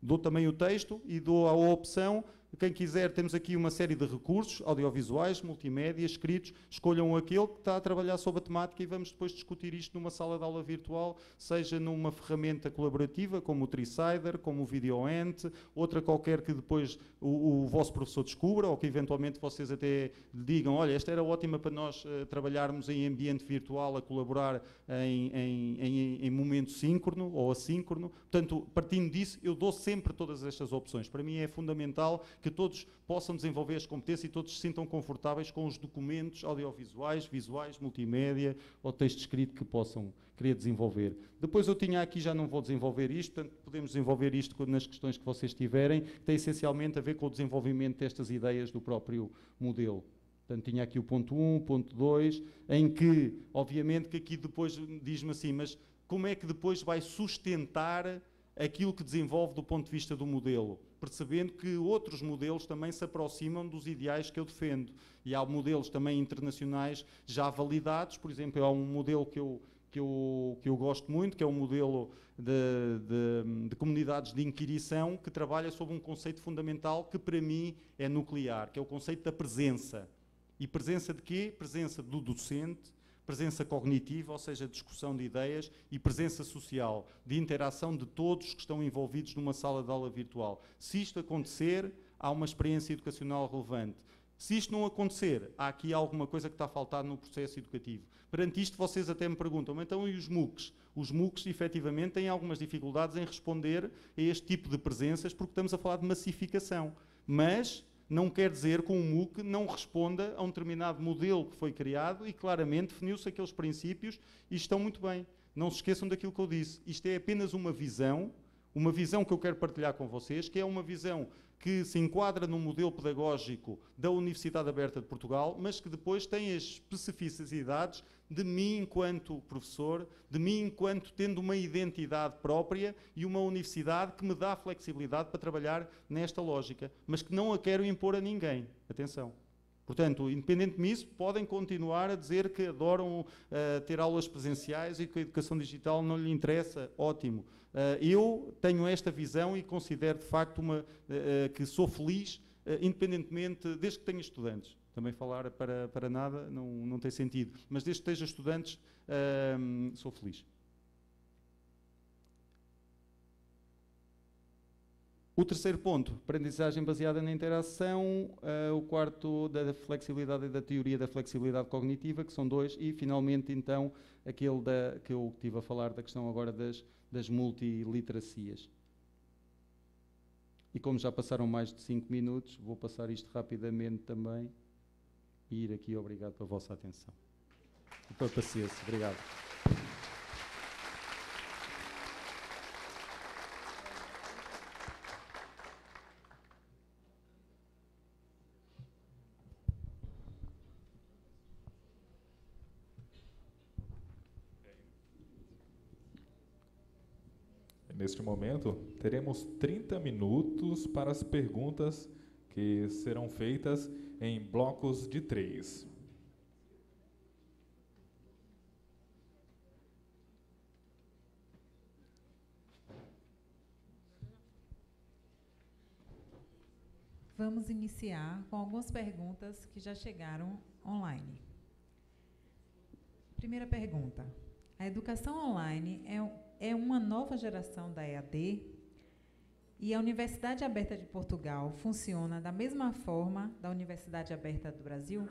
Dou também o texto e dou a opção. Quem quiser, temos aqui uma série de recursos audiovisuais, multimédia, escritos. Escolham aquele que está a trabalhar sobre a temática e vamos depois discutir isto numa sala de aula virtual, seja numa ferramenta colaborativa, como o Tricider, como o VideoEnt, outra qualquer que depois o vosso professor descubra, ou que eventualmente vocês até digam, olha, esta era ótima para nós trabalharmos em ambiente virtual, a colaborar em momento síncrono ou assíncrono. Portanto, partindo disso, eu dou sempre todas estas opções. Para mim é fundamental que todos possam desenvolver as competências e todos se sintam confortáveis com os documentos audiovisuais, visuais, multimédia ou texto escrito que possam querer desenvolver. Depois eu tinha aqui, já não vou desenvolver isto, portanto podemos desenvolver isto nas questões que vocês tiverem, que tem essencialmente a ver com o desenvolvimento destas ideias do próprio modelo. Portanto, tinha aqui o ponto 1, o ponto 2, em que, obviamente, que aqui depois diz-me assim, mas como é que depois vai sustentar aquilo que desenvolve do ponto de vista do modelo, percebendo que outros modelos também se aproximam dos ideais que eu defendo. E há modelos também internacionais já validados, por exemplo, há um modelo que eu gosto muito, que é o modelo de comunidades de inquirição, que trabalha sobre um conceito fundamental que para mim é nuclear, que é o conceito da presença. E presença de quê? Presença do docente, presença cognitiva, ou seja, discussão de ideias, e presença social, de interação de todos que estão envolvidos numa sala de aula virtual. Se isto acontecer, há uma experiência educacional relevante. Se isto não acontecer, há aqui alguma coisa que está a faltar no processo educativo. Perante isto, vocês até me perguntam, então e os MOOCs? Os MOOCs, efetivamente, têm algumas dificuldades em responder a este tipo de presenças, porque estamos a falar de massificação. Mas não quer dizer que um MOOC não responda a um determinado modelo que foi criado e claramente definiu-se aqueles princípios e estão muito bem. Não se esqueçam daquilo que eu disse. Isto é apenas uma visão que eu quero partilhar com vocês, que é uma visão que se enquadra no modelo pedagógico da Universidade Aberta de Portugal, mas que depois tem as especificidades de mim enquanto professor, de mim enquanto tendo uma identidade própria e uma universidade que me dá flexibilidade para trabalhar nesta lógica, mas que não a quero impor a ninguém. Atenção. Portanto, independentemente disso, podem continuar a dizer que adoram ter aulas presenciais e que a educação digital não lhe interessa. Ótimo. Eu tenho esta visão e considero, de facto, que sou feliz, independentemente, desde que tenha estudantes. Também falar para nada não tem sentido. Mas desde que tenha estudantes, sou feliz. O terceiro ponto, aprendizagem baseada na interação. O quarto, da flexibilidade e da teoria da flexibilidade cognitiva, que são dois. E, finalmente, então, aquele que eu estive a falar da questão agora das multiliteracias. E como já passaram mais de 5 minutos, vou passar isto rapidamente também, ir aqui. Obrigado pela vossa atenção e pela paciência. Obrigado. Neste momento, teremos 30 minutos para as perguntas que serão feitas em blocos de 3. Vamos iniciar com algumas perguntas que já chegaram online. Primeira pergunta. A educação online é uma nova geração da EAD e a Universidade Aberta de Portugal funciona da mesma forma da Universidade Aberta do Brasil?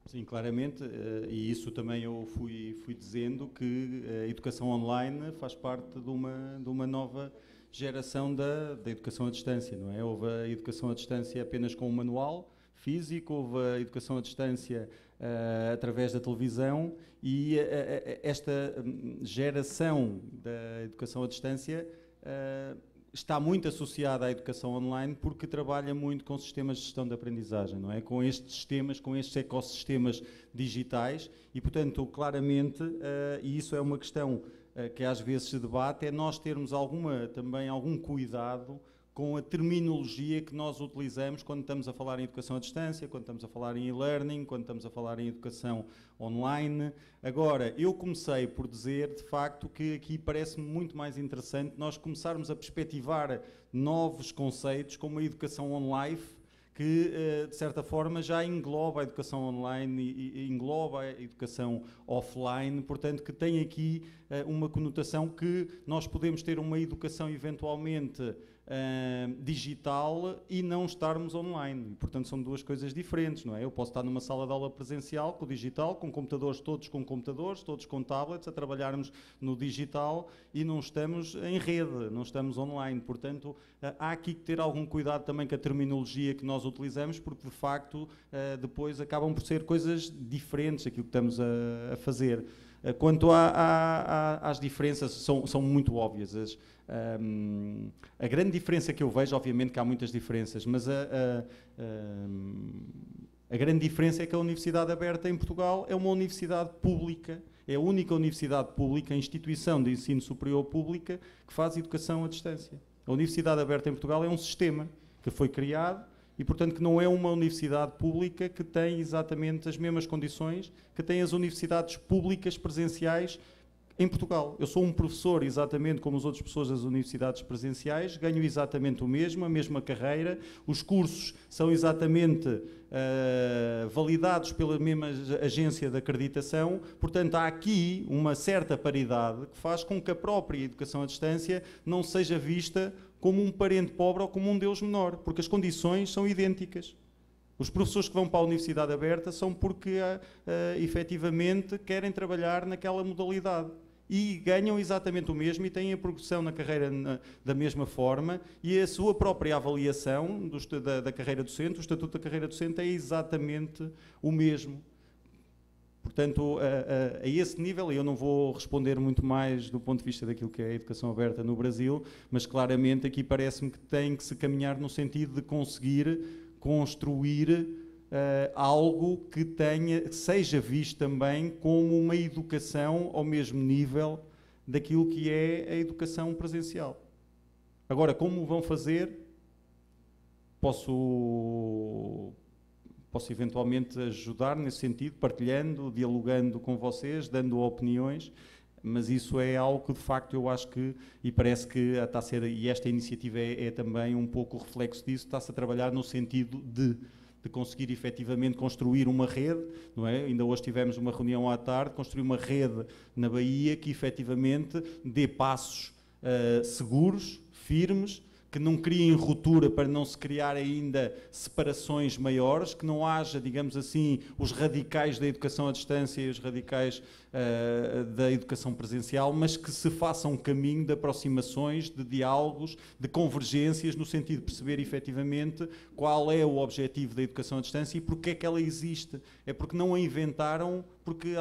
Sim, claramente, e isso também eu fui dizendo, que a educação online faz parte de uma nova geração da educação à distância, não é? Houve a educação à distância apenas com um manual físico, houve a educação à distância através da televisão, e esta geração da educação à distância está muito associada à educação online, porque trabalha muito com sistemas de gestão de aprendizagem, não é? Com estes sistemas, com estes ecossistemas digitais, e portanto, claramente, e isso é uma questão que às vezes se debate, é nós termos também algum cuidado com a terminologia que nós utilizamos quando estamos a falar em educação à distância, quando estamos a falar em e-learning, quando estamos a falar em educação online. Agora, eu comecei por dizer, de facto, que aqui parece-me muito mais interessante nós começarmos a perspectivar novos conceitos, como a educação on-life, que, de certa forma, já engloba a educação online e engloba a educação offline, portanto, que tem aqui uma conotação que nós podemos ter uma educação, eventualmente, digital e não estarmos online. Portanto, são duas coisas diferentes, não é? Eu posso estar numa sala de aula presencial com o digital, com computadores, todos com tablets, a trabalharmos no digital e não estamos em rede, não estamos online. Portanto, há aqui que ter algum cuidado também com a terminologia que nós utilizamos, porque, de facto, depois acabam por ser coisas diferentes aquilo que estamos a fazer. Quanto às diferenças, são muito óbvias. A grande diferença que eu vejo, obviamente que há muitas diferenças, mas a grande diferença é que a Universidade Aberta em Portugal é uma universidade pública, é a única universidade pública, a instituição de ensino superior pública, que faz educação à distância. A Universidade Aberta em Portugal é um sistema que foi criado e, portanto, que não é uma universidade pública que tem exatamente as mesmas condições que têm as universidades públicas presenciais em Portugal. Eu sou um professor exatamente como as outras pessoas das universidades presenciais, ganho exatamente o mesmo, a mesma carreira, os cursos são exatamente validados pela mesma agência de acreditação, portanto há aqui uma certa paridade que faz com que a própria educação à distância não seja vista como um parente pobre ou como um Deus menor, porque as condições são idênticas. Os professores que vão para a Universidade Aberta são porque efetivamente querem trabalhar naquela modalidade e ganham exatamente o mesmo e têm a progressão na carreira da mesma forma, e a sua própria avaliação da carreira docente, o estatuto da carreira docente é exatamente o mesmo. Portanto, a esse nível, eu não vou responder muito mais do ponto de vista daquilo que é a educação aberta no Brasil, mas claramente aqui parece-me que tem que se caminhar no sentido de conseguir construir algo que seja visto também como uma educação ao mesmo nível daquilo que é a educação presencial. Agora, como vão fazer? Posso eventualmente ajudar nesse sentido, partilhando, dialogando com vocês, dando opiniões, mas isso é algo que, de facto, eu acho que, e parece que está a ser, e esta iniciativa é também um pouco o reflexo disso, está-se a trabalhar no sentido de conseguir efetivamente construir uma rede, não é? Ainda hoje tivemos uma reunião à tarde, construir uma rede na Bahia que efetivamente dê passos seguros, firmes, que não criem ruptura para não se criar ainda separações maiores, que não haja, digamos assim, os radicais da educação à distância e os radicais da educação presencial, mas que se faça um caminho de aproximações, de diálogos, de convergências, no sentido de perceber efetivamente qual é o objetivo da educação à distância e porque é que ela existe. É porque não a inventaram porque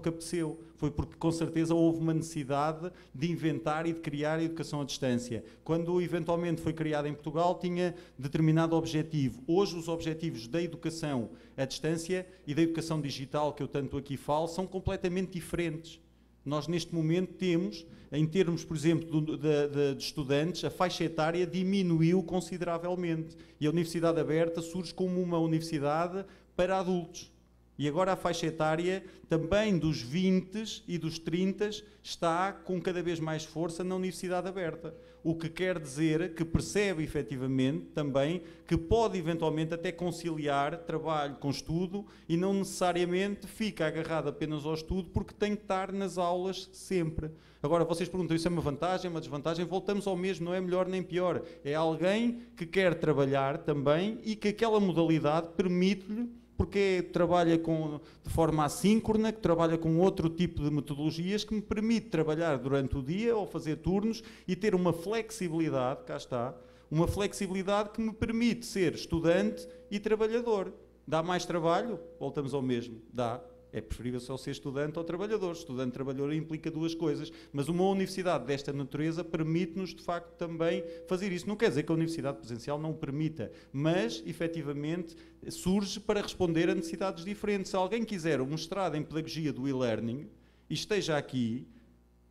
apeteceu. Foi porque, com certeza, houve uma necessidade de inventar e de criar a educação à distância. Quando, eventualmente, foi criada em Portugal, tinha determinado objetivo. Hoje, os objetivos da educação à distância e da educação digital, que eu tanto aqui falo, são completamente diferentes. Nós, neste momento, temos, em termos, por exemplo, de estudantes, a faixa etária diminuiu consideravelmente. E a Universidade Aberta surge como uma universidade para adultos. E agora a faixa etária, também dos 20 e dos 30, está com cada vez mais força na Universidade Aberta. O que quer dizer que percebe efetivamente também que pode eventualmente até conciliar trabalho com estudo e não necessariamente fica agarrado apenas ao estudo porque tem que estar nas aulas sempre. Agora, vocês perguntam, isso é uma vantagem, uma desvantagem? Voltamos ao mesmo, não é melhor nem pior. É alguém que quer trabalhar também e que aquela modalidade permite-lhe, porque trabalha de forma assíncrona, que trabalha com outro tipo de metodologias que me permite trabalhar durante o dia ou fazer turnos e ter uma flexibilidade, cá está, uma flexibilidade que me permite ser estudante e trabalhador. Dá mais trabalho? Voltamos ao mesmo. Dá. É preferível só ser estudante ou trabalhador. Estudante e trabalhador implica duas coisas, mas uma universidade desta natureza permite-nos, de facto, também fazer isso. Não quer dizer que a universidade presencial não o permita, mas, efetivamente, surge para responder a necessidades diferentes. Se alguém quiser um mestrado em pedagogia do e-learning e esteja aqui,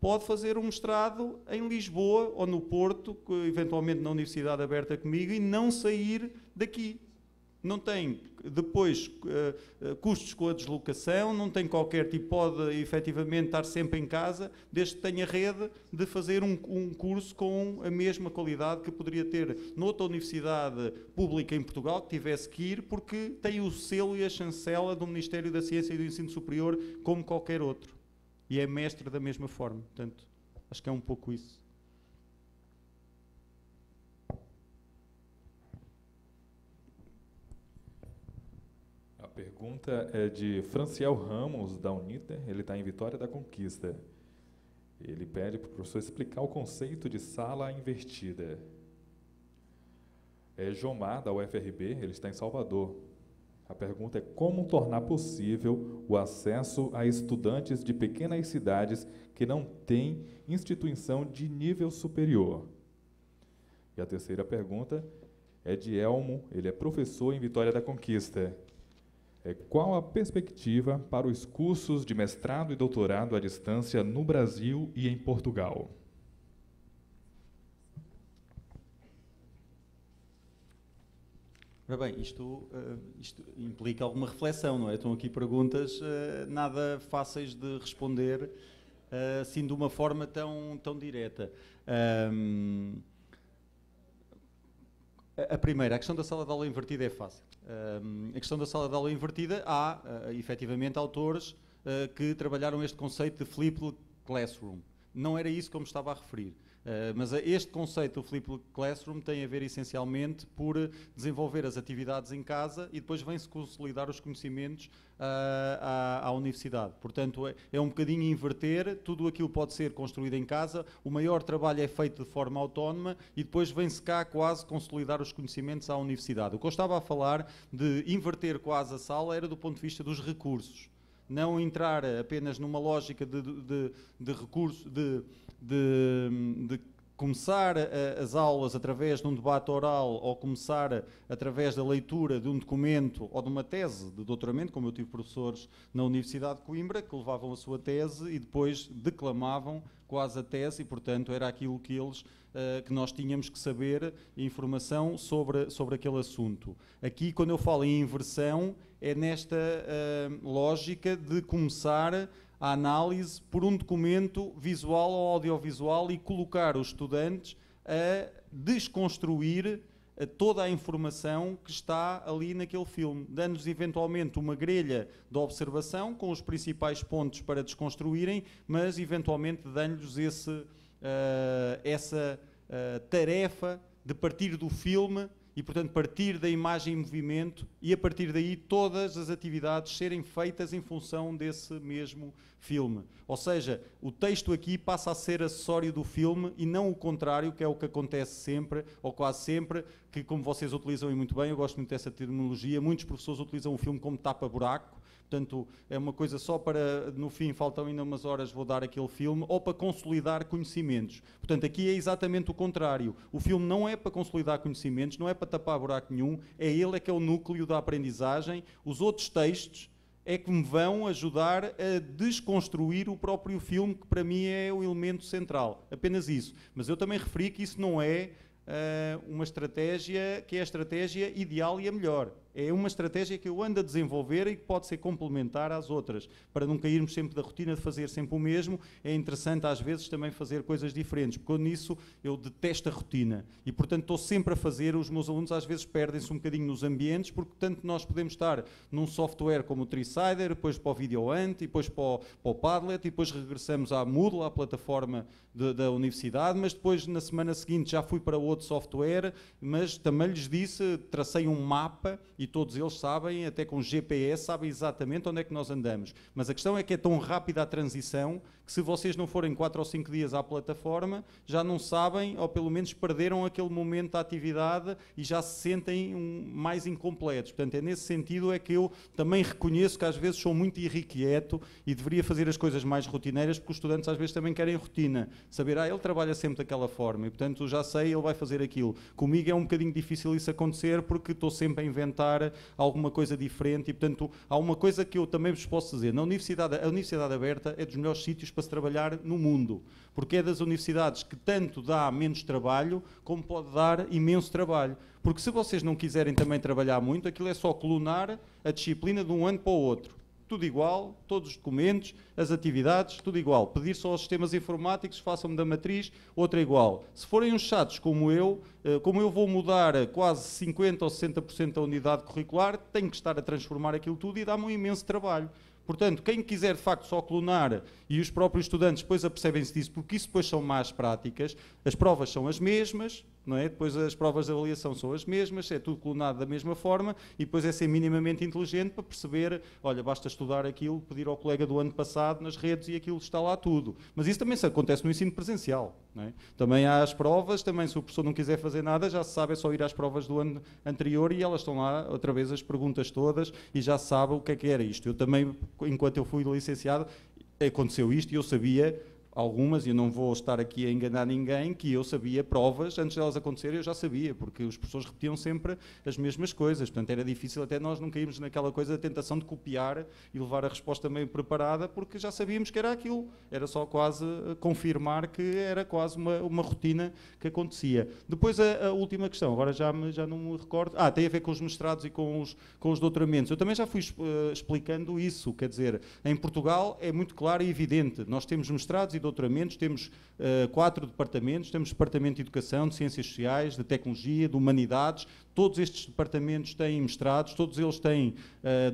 pode fazer um mestrado em Lisboa ou no Porto, eventualmente na Universidade Aberta comigo, e não sair daqui. Não tem depois custos com a deslocação, não tem qualquer tipo, pode efetivamente estar sempre em casa, desde que tenha rede de fazer um curso com a mesma qualidade que poderia ter noutra universidade pública em Portugal, que tivesse que ir, porque tem o selo e a chancela do Ministério da Ciência e do Ensino Superior como qualquer outro. E é mestre da mesma forma. Portanto, acho que é um pouco isso. A pergunta é de Franciel Ramos, da Uniter. Ele está em Vitória da Conquista. Ele pede para o professor explicar o conceito de sala invertida. É Jomar, da UFRB, ele está em Salvador. A pergunta é como tornar possível o acesso a estudantes de pequenas cidades que não têm instituição de nível superior. E a terceira pergunta é de Elmo, ele é professor em Vitória da Conquista. Qual a perspectiva para os cursos de mestrado e doutorado à distância no Brasil e em Portugal? Ora bem, isto implica alguma reflexão, não é? Estão aqui perguntas nada fáceis de responder assim de uma forma tão direta. A primeira, a questão da sala de aula invertida é fácil. A questão da sala de aula invertida, há efetivamente autores que trabalharam este conceito de flipped classroom. Não era isso que eu me estava a referir. Mas este conceito do flipped classroom tem a ver essencialmente por desenvolver as atividades em casa e depois vem-se consolidar os conhecimentos à universidade. Portanto, é um bocadinho inverter, tudo aquilo pode ser construído em casa, o maior trabalho é feito de forma autónoma e depois vem-se cá quase consolidar os conhecimentos à universidade. O que eu estava a falar de inverter quase a sala era do ponto de vista dos recursos. Não entrar apenas numa lógica de recurso, de começar as aulas através de um debate oral ou começar através da leitura de um documento ou de uma tese de doutoramento, como eu tive professores na Universidade de Coimbra, que levavam a sua tese e depois declamavam quase a tese e, portanto, era aquilo que nós tínhamos que saber, informação sobre aquele assunto. Aqui, quando eu falo em inversão, é nesta lógica de começar a análise por um documento visual ou audiovisual e colocar os estudantes a desconstruir toda a informação que está ali naquele filme, dando-lhes eventualmente uma grelha de observação com os principais pontos para desconstruírem, mas eventualmente dando-lhes essa tarefa de partir do filme e, portanto, partir da imagem em movimento e, a partir daí, todas as atividades serem feitas em função desse mesmo filme. Ou seja, o texto aqui passa a ser acessório do filme e não o contrário, que é o que acontece sempre, ou quase sempre, que, como vocês utilizam e muito bem, eu gosto muito dessa terminologia, muitos professores utilizam o filme como tapa-buraco. Portanto, é uma coisa só para, no fim, faltam ainda umas horas, vou dar aquele filme, ou para consolidar conhecimentos. Portanto, aqui é exatamente o contrário. O filme não é para consolidar conhecimentos, não é para tapar buraco nenhum, é ele que é o núcleo da aprendizagem. Os outros textos é que me vão ajudar a desconstruir o próprio filme, que para mim é o elemento central. Apenas isso. Mas eu também referi que isso não é uma estratégia que é a estratégia ideal e a melhor. É uma estratégia que eu ando a desenvolver e que pode ser complementar às outras. Para não cairmos sempre da rotina de fazer sempre o mesmo, é interessante às vezes também fazer coisas diferentes, porque nisso eu detesto a rotina. E, portanto, estou sempre a fazer, os meus alunos às vezes perdem-se um bocadinho nos ambientes, porque tanto nós podemos estar num software como o Treesider, depois para o VideoAnt, e depois para o Padlet, e depois regressamos à Moodle, à plataforma da universidade, mas depois na semana seguinte já fui para outro software, mas também lhes disse, tracei um mapa e todos eles sabem, até com GPS, sabem exatamente onde é que nós andamos. Mas a questão é que é tão rápida a transição que se vocês não forem 4 ou 5 dias à plataforma, já não sabem, ou pelo menos perderam aquele momento da atividade e já se sentem mais incompletos. Portanto, é nesse sentido é que eu também reconheço que às vezes sou muito irrequieto e deveria fazer as coisas mais rotineiras, porque os estudantes às vezes também querem rotina. Saber, ele trabalha sempre daquela forma e, portanto, já sei, ele vai fazer aquilo. Comigo é um bocadinho difícil isso acontecer porque estou sempre a inventar alguma coisa diferente e, portanto, há uma coisa que eu também vos posso dizer. A Universidade Aberta é dos melhores sítios para se trabalhar no mundo, porque é das universidades que tanto dá menos trabalho, como pode dar imenso trabalho. Porque se vocês não quiserem também trabalhar muito, aquilo é só clonar a disciplina de um ano para o outro. Tudo igual, todos os documentos, as atividades, tudo igual. Pedir só aos sistemas informáticos, façam-me da matriz, outra igual. Se forem uns chatos como eu vou mudar quase 50% ou 60% da unidade curricular, tenho que estar a transformar aquilo tudo e dá-me um imenso trabalho. Portanto, quem quiser de facto só clonar, e os próprios estudantes depois apercebem-se disso, porque isso depois são más práticas, as provas são as mesmas, não é? Depois as provas de avaliação são as mesmas, é tudo clonado da mesma forma, e depois é ser minimamente inteligente para perceber, olha, basta estudar aquilo, pedir ao colega do ano passado nas redes e aquilo está lá tudo. Mas isso também acontece no ensino presencial, não é? Também há as provas, também se o professor não quiser fazer nada, já se sabe, é só ir às provas do ano anterior e elas estão lá, outra vez, as perguntas todas, e já se sabe o que era isto. Eu também, enquanto eu fui licenciado, aconteceu isto e eu sabia algumas, e eu não vou estar aqui a enganar ninguém, que eu sabia provas, antes delas acontecerem eu já sabia, porque os professores repetiam sempre as mesmas coisas, portanto era difícil até nós não cairmos naquela coisa da tentação de copiar e levar a resposta meio preparada, porque já sabíamos que era aquilo, era só quase confirmar que era quase uma rotina que acontecia. Depois a última questão, agora já não me recordo, tem a ver com os mestrados e com os doutoramentos. Eu também já fui explicando isso, quer dizer, em Portugal é muito claro e evidente, nós temos mestrados e doutoramentos, temos 4 departamentos, temos departamento de Educação, de Ciências Sociais, de Tecnologia, de Humanidades, todos estes departamentos têm mestrados, todos eles têm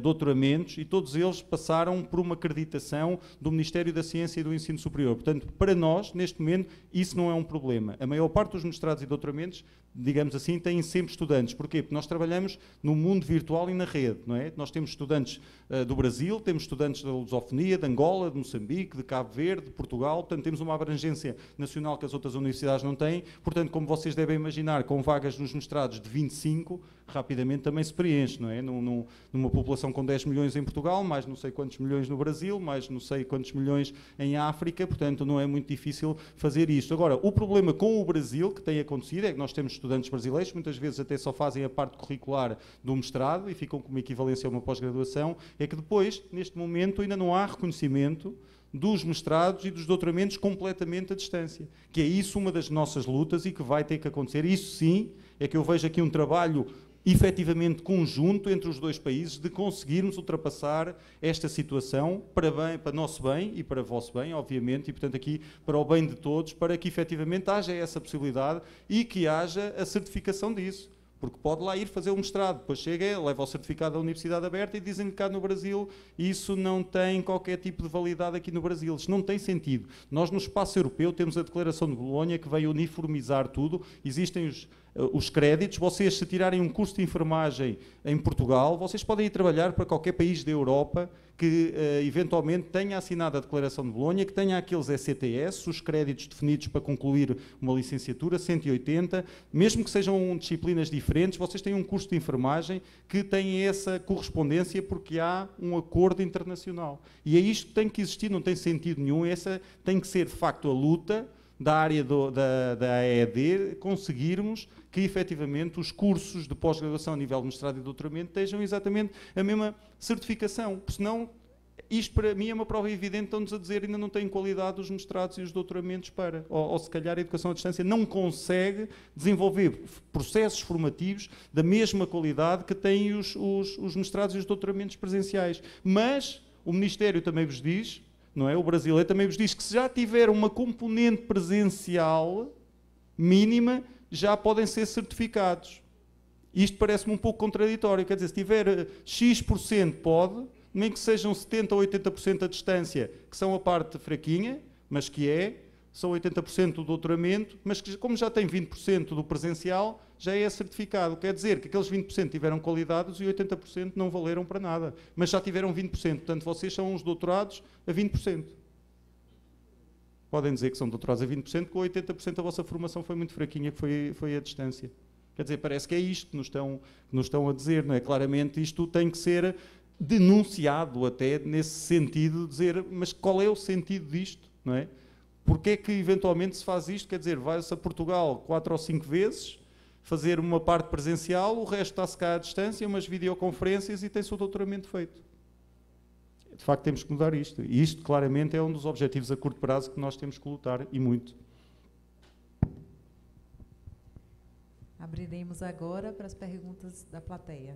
doutoramentos e todos eles passaram por uma acreditação do Ministério da Ciência e do Ensino Superior. Portanto, para nós, neste momento, isso não é um problema. A maior parte dos mestrados e doutoramentos, digamos assim, têm sempre estudantes. Porquê? Porque nós trabalhamos no mundo virtual e na rede, não é? Nós temos estudantes do Brasil, temos estudantes da lusofonia, de Angola, de Moçambique, de Cabo Verde, de Portugal, portanto temos uma abrangência nacional que as outras universidades não têm, portanto, como vocês devem imaginar, com vagas nos mestrados de 25, rapidamente também se preenche, não é? Numa população com 10 milhões em Portugal, mais não sei quantos milhões no Brasil, mais não sei quantos milhões em África, portanto não é muito difícil fazer isto. Agora, o problema com o Brasil, que tem acontecido, é que nós temos estudantes brasileiros, muitas vezes até só fazem a parte curricular do mestrado e ficam com uma equivalência a uma pós-graduação, é que depois, neste momento, ainda não há reconhecimento dos mestrados e dos doutoramentos completamente à distância. Que é isso uma das nossas lutas e que vai ter que acontecer. Isso sim, é que eu vejo aqui um trabalho efetivamente conjunto entre os dois países de conseguirmos ultrapassar esta situação para nosso bem e para vosso bem, obviamente, e portanto aqui para o bem de todos, para que efetivamente haja essa possibilidade e que haja a certificação disso. porque pode lá ir fazer o mestrado, depois chega, leva o certificado da Universidade Aberta e dizem que cá no Brasil isso não tem qualquer tipo de validade aqui no Brasil. Isto não tem sentido. Nós no espaço europeu temos a Declaração de Bolonha que veio uniformizar tudo, existem os créditos, vocês se tirarem um curso de enfermagem em Portugal, vocês podem ir trabalhar para qualquer país da Europa que eventualmente tenha assinado a Declaração de Bolonha, que tenha aqueles ECTS, os créditos definidos para concluir uma licenciatura, 180, mesmo que sejam disciplinas diferentes, vocês têm um curso de enfermagem que tem essa correspondência porque há um acordo internacional. E é isto que tem que existir, não tem sentido nenhum, essa tem que ser de facto a luta da área da AED, conseguirmos que efetivamente os cursos de pós-graduação a nível de mestrado e doutoramento tenham exatamente a mesma certificação, porque senão isto para mim é uma prova evidente, estão-nos a dizer ainda não têm qualidade os mestrados e os doutoramentos para, ou se calhar a educação à distância não consegue desenvolver processos formativos da mesma qualidade que têm os mestrados e os doutoramentos presenciais. Mas o Ministério também vos diz, não é? O brasileiro também vos diz que se já tiver uma componente presencial mínima, já podem ser certificados. Isto parece-me um pouco contraditório, quer dizer, se tiver X% pode, nem que sejam 70% ou 80% a distância, que são a parte fraquinha, mas são 80% do doutoramento, mas que como já tem 20% do presencial, já é certificado. Quer dizer que aqueles 20% tiveram qualidades e 80% não valeram para nada, mas já tiveram 20%, portanto vocês são os doutorados a 20%. Podem dizer que são doutorados a 20%, com 80% a vossa formação foi muito fraquinha, que foi a distância. Quer dizer, parece que é isto que nos estão a dizer, não é? Claramente isto tem que ser denunciado até nesse sentido, de dizer, mas qual é o sentido disto, não é? Porque é que eventualmente se faz isto? Quer dizer, vai-se a Portugal 4 ou 5 vezes, fazer uma parte presencial, o resto está-se cá à distância, umas videoconferências e tem-se o doutoramento feito. De facto temos que mudar isto. E isto claramente é um dos objetivos a curto prazo que nós temos que lutar, e muito. Abriremos agora para as perguntas da plateia.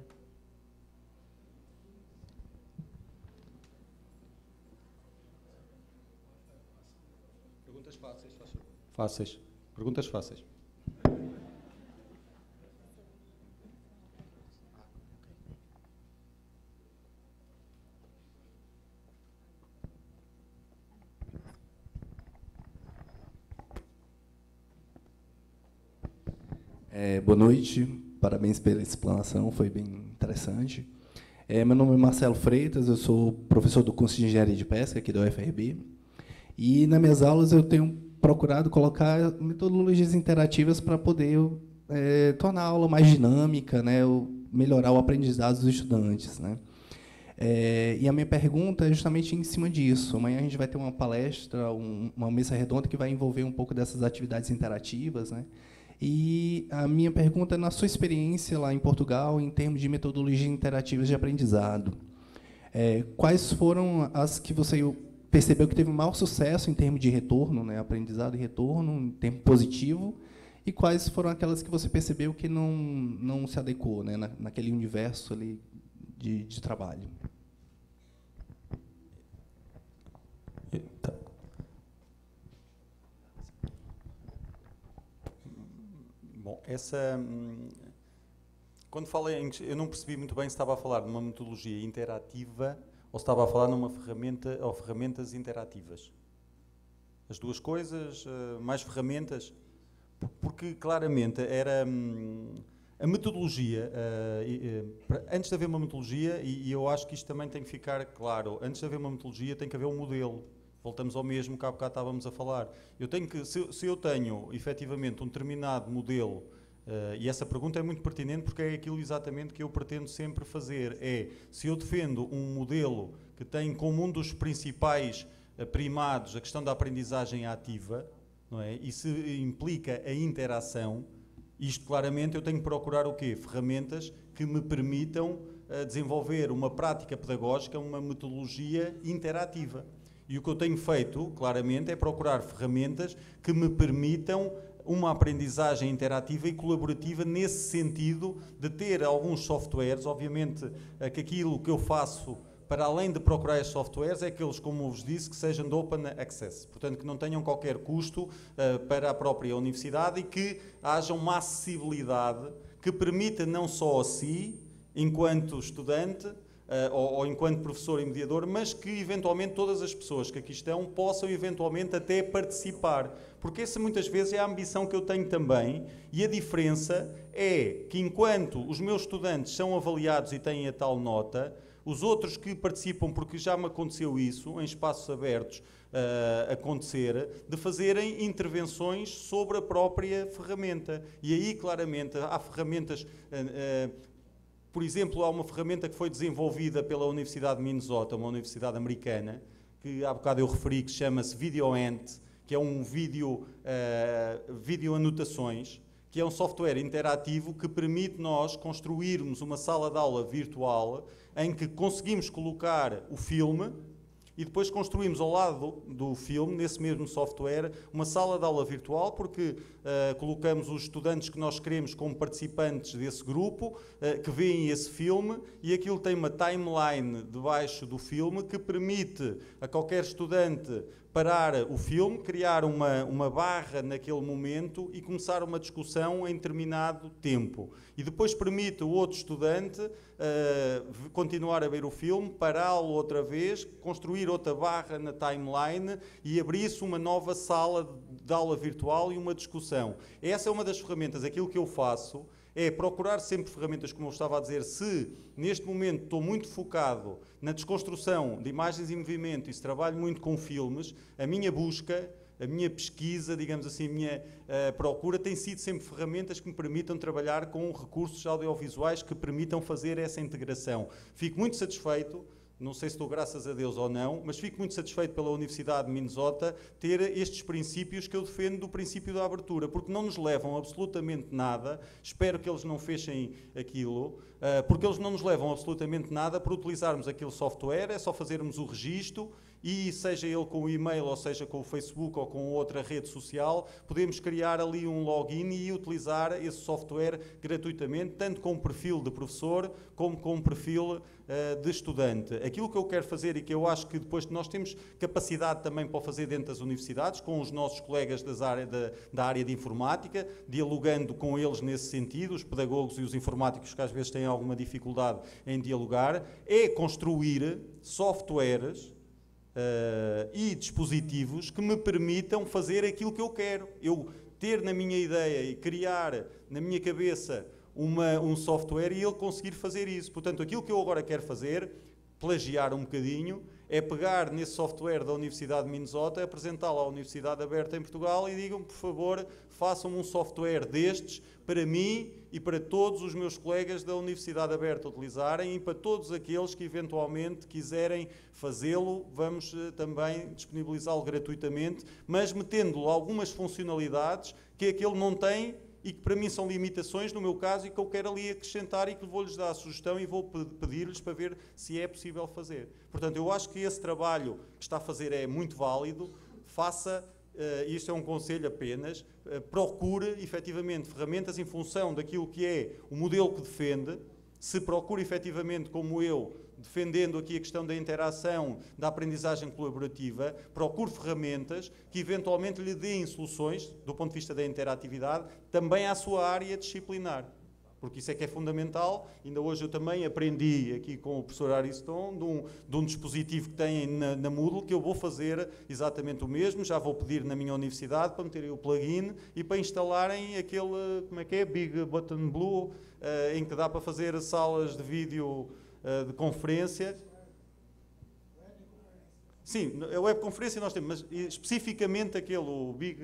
Perguntas fáceis, faz favor. Fáceis. Perguntas fáceis. Boa noite, parabéns pela explanação, foi bem interessante. Meu nome é Marcelo Freitas, eu sou professor do curso de Engenharia de Pesca aqui da UFRB, e nas minhas aulas eu tenho procurado colocar metodologias interativas para poder tornar a aula mais dinâmica, né, melhorar o aprendizado dos estudantes, né. E a minha pergunta é justamente em cima disso. Amanhã a gente vai ter uma palestra, uma mesa redonda que vai envolver um pouco dessas atividades interativas, né. E a minha pergunta é, na sua experiência lá em Portugal, em termos de metodologias interativas de aprendizado, quais foram as que você percebeu que teve maior sucesso em termos de retorno, né, aprendizado e retorno, em tempo positivo, e quais foram aquelas que você percebeu que não se adequou, né, naquele universo ali de trabalho? Bom, quando falei em... Eu não percebi muito bem se estava a falar de uma metodologia interativa ou se estava a falar numa ferramenta ou ferramentas interativas. As duas coisas, mais ferramentas, porque claramente era... A metodologia, antes de haver uma metodologia, e eu acho que isto também tem que ficar claro, antes de haver uma metodologia tem que haver um modelo. Voltamos ao mesmo que há bocado estávamos a falar. Eu tenho que, se eu tenho efetivamente um determinado modelo, e essa pergunta é muito pertinente porque é aquilo exatamente que eu pretendo sempre fazer, se eu defendo um modelo que tem como um dos principais primados a questão da aprendizagem ativa, não é? E se implica a interação, isto claramente eu tenho que procurar o quê? Ferramentas que me permitam desenvolver uma prática pedagógica, uma metodologia interativa. E o que eu tenho feito, claramente, é procurar ferramentas que me permitam uma aprendizagem interativa e colaborativa nesse sentido de ter alguns softwares, obviamente que aquilo que eu faço para além de procurar esses softwares é aqueles, como eu vos disse, que sejam de open access, portanto que não tenham qualquer custo para a própria universidade e que haja uma acessibilidade que permita não só a si, enquanto estudante, ou enquanto professor e mediador, mas que eventualmente todas as pessoas que aqui estão possam eventualmente até participar. Porque essa muitas vezes é a ambição que eu tenho também, e a diferença é que enquanto os meus estudantes são avaliados e têm a tal nota, os outros que participam, porque já me aconteceu isso, em espaços abertos, acontecer, de fazerem intervenções sobre a própria ferramenta. E aí, claramente, há ferramentas... Por exemplo, há uma ferramenta que foi desenvolvida pela Universidade de Minnesota, uma universidade americana, que há bocado eu referi, que chama-se VideoAnt, que é um vídeo anotações, que é um software interativo que permite nós construirmos uma sala de aula virtual em que conseguimos colocar o filme e depois construímos ao lado do filme, nesse mesmo software, uma sala de aula virtual, porque colocamos os estudantes que nós queremos como participantes desse grupo, que veem esse filme, e aquilo tem uma timeline debaixo do filme que permite a qualquer estudante parar o filme, criar uma barra naquele momento e começar uma discussão em determinado tempo. E depois permite o outro estudante continuar a ver o filme, pará-lo outra vez, construir outra barra na timeline e abrir-se uma nova sala de aula virtual e uma discussão. Essa é uma das ferramentas. Aquilo que eu faço é procurar sempre ferramentas, como eu estava a dizer, se neste momento estou muito focado na desconstrução de imagens em movimento e se trabalho muito com filmes, a minha busca, a minha pesquisa, digamos assim, a minha procura tem sido sempre ferramentas que me permitam trabalhar com recursos audiovisuais que permitam fazer essa integração. Fico muito satisfeito. Não sei se estou graças a Deus ou não, mas fico muito satisfeito pela Universidade de Minnesota ter estes princípios que eu defendo do princípio da abertura, porque não nos levam absolutamente nada, espero que eles não fechem aquilo, porque eles não nos levam absolutamente nada por utilizarmos aquele software, é só fazermos o registro e seja ele com o e-mail, ou seja com o Facebook ou com outra rede social, podemos criar ali um login e utilizar esse software gratuitamente, tanto com o perfil de professor como com o perfil de estudante. Aquilo que eu quero fazer e que eu acho que depois nós temos capacidade também para fazer dentro das universidades, com os nossos colegas da área de informática, dialogando com eles nesse sentido, os pedagogos e os informáticos que às vezes têm alguma dificuldade em dialogar, é construir softwares e dispositivos que me permitam fazer aquilo que eu quero. Eu ter na minha ideia e criar na minha cabeça um software e ele conseguir fazer isso. Portanto, aquilo que eu agora quero fazer, plagiar um bocadinho, é pegar nesse software da Universidade de Minnesota, apresentá-lo à Universidade Aberta em Portugal e digam, por favor, façam um software destes para mim e para todos os meus colegas da Universidade Aberta utilizarem e para todos aqueles que eventualmente quiserem fazê-lo, vamos também disponibilizá-lo gratuitamente, mas metendo-lhe algumas funcionalidades que aquele não tem e que para mim são limitações, no meu caso, e que eu quero ali acrescentar e que vou-lhes dar a sugestão e vou pedir-lhes para ver se é possível fazer. Portanto, eu acho que esse trabalho que está a fazer é muito válido, faça, isto é um conselho apenas, procure efetivamente ferramentas em função daquilo que é o modelo que defende, se procura efetivamente, como eu, defendendo aqui a questão da interação, da aprendizagem colaborativa, procure ferramentas que eventualmente lhe deem soluções, do ponto de vista da interatividade, também à sua área disciplinar. Porque isso é que é fundamental. Ainda hoje eu também aprendi aqui com o professor Ariston de um dispositivo que tem na Moodle, que eu vou fazer exatamente o mesmo, já vou pedir na minha universidade para meterem o plugin e para instalarem aquele, como é que é, Big Button Blue, em que dá para fazer salas de vídeo de conferência. Sim, a webconferência nós temos, mas especificamente aquele, o Big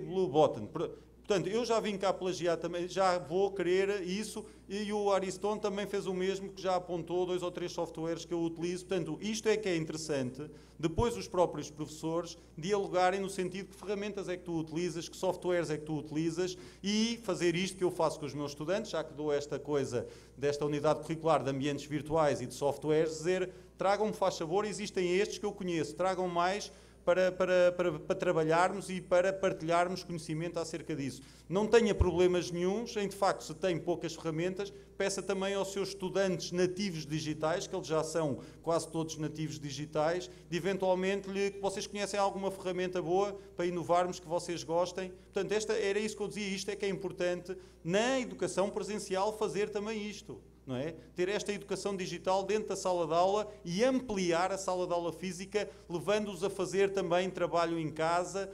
Blue Button. Portanto, eu já vim cá plagiar também, já vou querer isso, e o Ariston também fez o mesmo, que já apontou 2 ou 3 softwares que eu utilizo. Portanto, isto é que é interessante, depois os próprios professores dialogarem no sentido de que ferramentas é que tu utilizas, que softwares é que tu utilizas, e fazer isto que eu faço com os meus estudantes, já que dou esta coisa desta unidade curricular de ambientes virtuais e de softwares, dizer, tragam-me, faz favor, existem estes que eu conheço, tragam mais, para trabalharmos e para partilharmos conhecimento acerca disso. Não tenha problemas nenhuns em, de facto, se tem poucas ferramentas, peça também aos seus estudantes nativos digitais, que eles já são quase todos nativos digitais, de eventualmente que vocês conhecem alguma ferramenta boa para inovarmos que vocês gostem. Portanto, era isso que eu dizia, isto é que é importante na educação presencial fazer também isto. Não é? Ter esta educação digital dentro da sala de aula e ampliar a sala de aula física, levando-os a fazer também trabalho em casa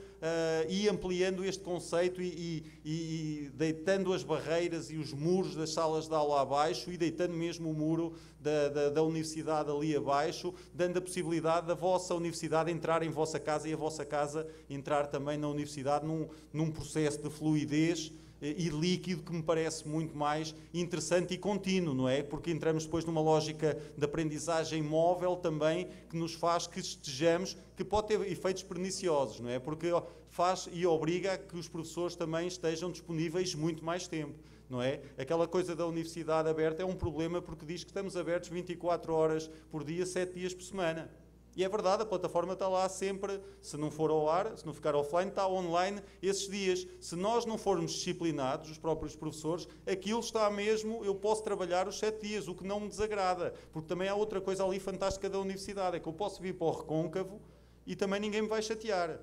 e ampliando este conceito e deitando as barreiras e os muros das salas de aula abaixo e deitando mesmo o muro da universidade ali abaixo, dando a possibilidade da vossa universidade entrar em vossa casa e a vossa casa entrar também na universidade num processo de fluidez e líquido que me parece muito mais interessante e contínuo, não é? Porque entramos depois numa lógica de aprendizagem móvel também que nos faz que estejamos, que pode ter efeitos perniciosos, não é? Porque faz e obriga a que os professores também estejam disponíveis muito mais tempo. Não é? Aquela coisa da universidade aberta é um problema porque diz que estamos abertos 24 horas por dia, 7 dias por semana. E é verdade, a plataforma está lá sempre, se não for ao ar, se não ficar offline, está online esses dias. Se nós não formos disciplinados, os próprios professores, aquilo está mesmo, eu posso trabalhar os 7 dias, o que não me desagrada. Porque também há outra coisa ali fantástica da universidade, é que eu posso vir para o Recôncavo e também ninguém me vai chatear.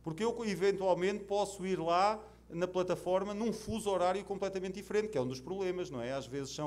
Porque eu, eventualmente, posso ir lá na plataforma num fuso horário completamente diferente, que é um dos problemas, não é? Às vezes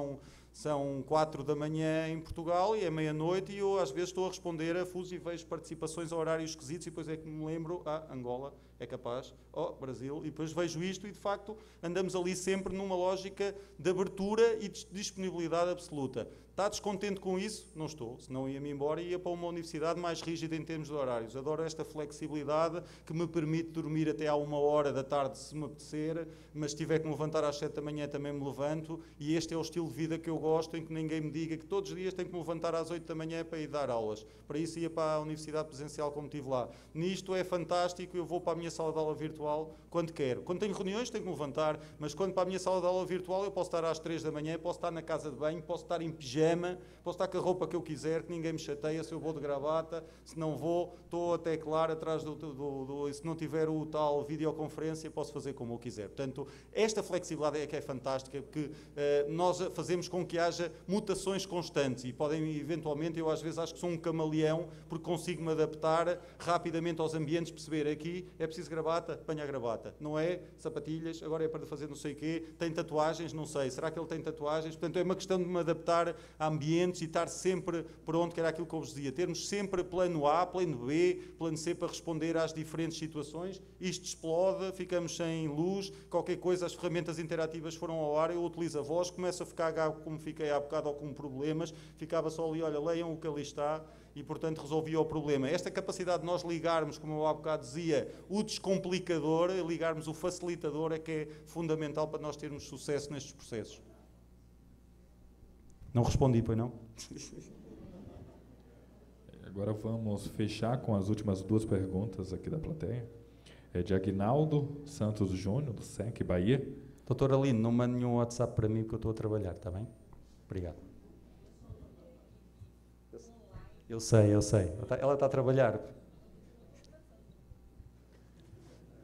são 4 da manhã em Portugal e é meia-noite e eu às vezes estou a responder a fuso e vejo participações a horários esquisitos e depois é que me lembro, Angola é capaz, Brasil, e depois vejo isto e de facto andamos ali sempre numa lógica de abertura e de disponibilidade absoluta. Está descontente com isso? Não estou, senão ia-me embora e ia para uma universidade mais rígida em termos de horários. Adoro esta flexibilidade que me permite dormir até à 1h da tarde se me apetecer, mas se tiver que me levantar às 7 da manhã também me levanto e este é o estilo de vida que eu gosto, em que ninguém me diga que todos os dias tenho que me levantar às 8 da manhã para ir dar aulas. Para isso ia para a universidade presencial como estive lá. Nisto é fantástico, eu vou para a minha sala de aula virtual quando quero. Quando tenho reuniões tenho que me levantar, mas quando para a minha sala de aula virtual eu posso estar às 3 da manhã, posso estar na casa de banho, posso estar em pijama, posso estar com a roupa que eu quiser, que ninguém me chateia, se eu vou de gravata, se não vou, estou até claro atrás se não tiver o tal videoconferência, posso fazer como eu quiser. Portanto, esta flexibilidade é que é fantástica, porque nós fazemos com que haja mutações constantes e podem, eventualmente, eu às vezes acho que sou um camaleão, porque consigo me adaptar rapidamente aos ambientes, perceber aqui é preciso gravata, apanha a gravata, não é sapatilhas, agora é para fazer não sei o quê, tem tatuagens, não sei, será que ele tem tatuagens? Portanto, é uma questão de me adaptar a ambientes e estar sempre pronto, que era aquilo que eu vos dizia, termos sempre plano A, plano B, plano C para responder às diferentes situações. Isto explode, ficamos sem luz, qualquer coisa, as ferramentas interativas foram ao ar, eu utilizo a voz, começo a ficar como fiquei há bocado ou com problemas, ficava só ali, olha, leiam o que ali está e, portanto, resolvia o problema. Esta capacidade de nós ligarmos, como eu há bocado dizia, o descomplicador, ligarmos o facilitador, é que é fundamental para nós termos sucesso nestes processos. Não respondi, pois não? Agora vamos fechar com as últimas 2 perguntas aqui da plateia. É de Aguinaldo Santos Júnior, do SEC, Bahia. Doutora Aline, não mande nenhum WhatsApp para mim porque eu estou a trabalhar, está bem? Obrigado. Eu sei. Ela está a trabalhar.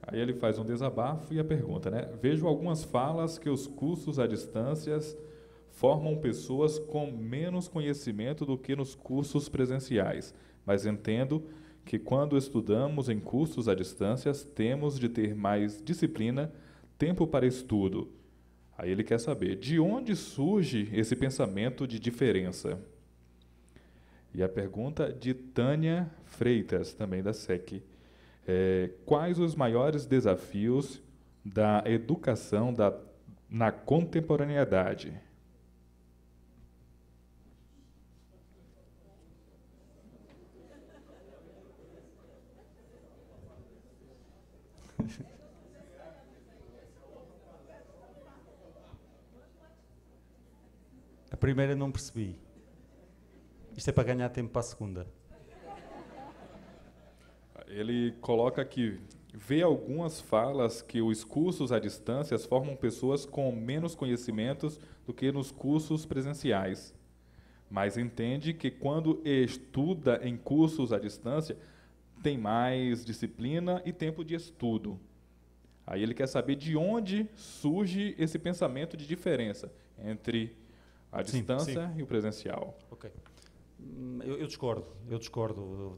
Aí ele faz um desabafo e a pergunta, né? Vejo algumas falas que os cursos à distância formam pessoas com menos conhecimento do que nos cursos presenciais, mas entendo que quando estudamos em cursos à distância, temos de ter mais disciplina, tempo para estudo. Aí ele quer saber, de onde surge esse pensamento de diferença? E a pergunta de Tânia Freitas, também da SEC. Quais os maiores desafios da educação na contemporaneidade? A primeira não percebi. Isto é para ganhar tempo para a segunda. Ele coloca que vê algumas falas que os cursos à distância formam pessoas com menos conhecimentos do que nos cursos presenciais, mas entende que quando estuda em cursos à distância, tem mais disciplina e tempo de estudo. Aí ele quer saber de onde surge esse pensamento de diferença entre a distância e o presencial. Ok. Eu discordo.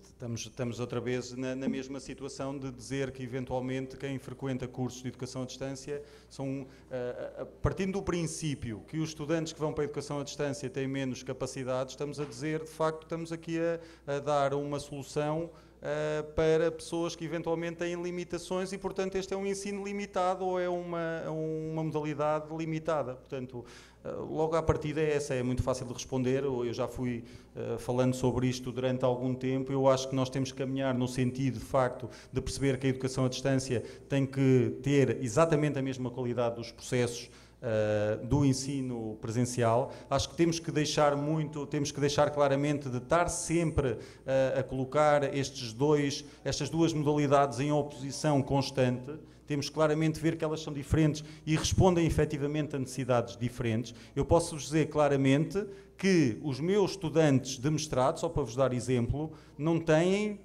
Estamos outra vez na mesma situação de dizer que, eventualmente, quem frequenta cursos de educação à distância são, partindo do princípio que os estudantes que vão para a educação à distância têm menos capacidade, estamos a dizer, de facto, estamos aqui a dar uma solução para pessoas que eventualmente têm limitações e, portanto, este é um ensino limitado ou é uma modalidade limitada. Portanto, logo à partida essa é muito fácil de responder. Eu já fui falando sobre isto durante algum tempo. Eu acho que nós temos que caminhar no sentido, de facto, de perceber que a educação à distância tem que ter exatamente a mesma qualidade dos processos do ensino presencial. Acho que temos que deixar claramente de estar sempre a colocar estas duas modalidades em oposição constante. Temos claramente de ver que elas são diferentes e respondem efetivamente a necessidades diferentes. Eu posso-vos dizer claramente que os meus estudantes de mestrado, só para vos dar exemplo, não têm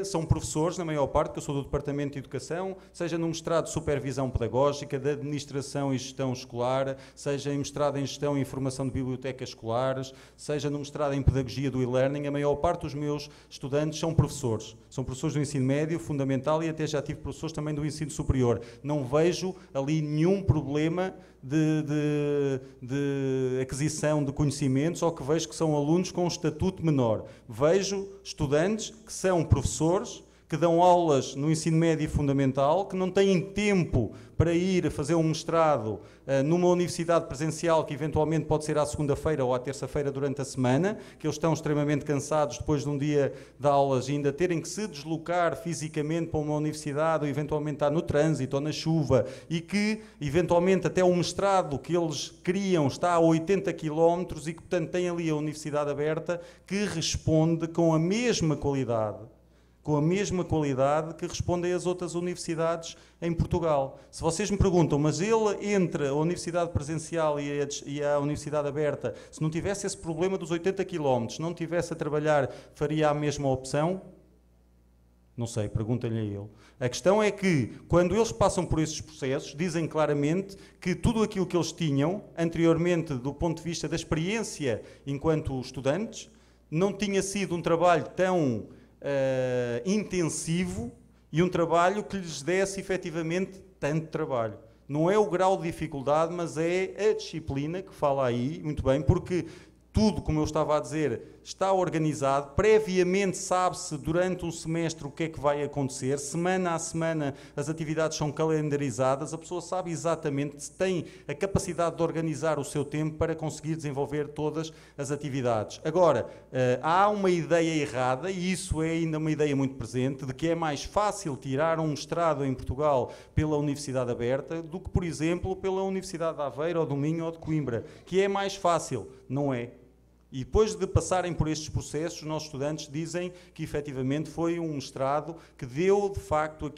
são professores, na maior parte, que eu sou do Departamento de Educação, seja no mestrado de Supervisão Pedagógica, de Administração e Gestão Escolar, seja em mestrado em Gestão e Informação de Bibliotecas Escolares, seja no mestrado em Pedagogia do e-Learning, a maior parte dos meus estudantes são professores do ensino médio, fundamental, e até já tive professores também do ensino superior. Não vejo ali nenhum problema de aquisição de conhecimentos, ou que vejo que são alunos com um estatuto menor. Vejo estudantes que são professores, que dão aulas no ensino médio e fundamental, que não têm tempo para ir fazer um mestrado numa universidade presencial, que eventualmente pode ser à segunda-feira ou à terça-feira durante a semana, que eles estão extremamente cansados depois de um dia de aulas e ainda terem que se deslocar fisicamente para uma universidade, ou eventualmente estar no trânsito ou na chuva, e que eventualmente até o mestrado que eles queriam está a 80 km e que, portanto, tem ali a universidade aberta que responde com a mesma qualidade que respondem as outras universidades em Portugal. Se vocês me perguntam, mas ele entre a universidade presencial e a universidade aberta, se não tivesse esse problema dos 80 km, não tivesse a trabalhar, faria a mesma opção? Não sei, perguntem-lhe a ele. A questão é que, quando eles passam por esses processos, dizem claramente que tudo aquilo que eles tinham anteriormente, do ponto de vista da experiência enquanto estudantes, não tinha sido um trabalho tão intensivo e um trabalho que lhes desse efetivamente tanto trabalho. Não é o grau de dificuldade, mas é a disciplina que fala aí, muito bem, porque tudo, como eu estava a dizer, está organizado, previamente sabe-se durante um semestre o que é que vai acontecer, semana a semana as atividades são calendarizadas, a pessoa sabe exatamente se tem a capacidade de organizar o seu tempo para conseguir desenvolver todas as atividades. Agora, há uma ideia errada, e isso é ainda uma ideia muito presente, de que é mais fácil tirar um mestrado em Portugal pela Universidade Aberta do que, por exemplo, pela Universidade de Aveiro, ou do Minho, ou de Coimbra, que é mais fácil. Não é. E depois de passarem por estes processos, os nossos estudantes dizem que efetivamente foi um mestrado que deu, de facto,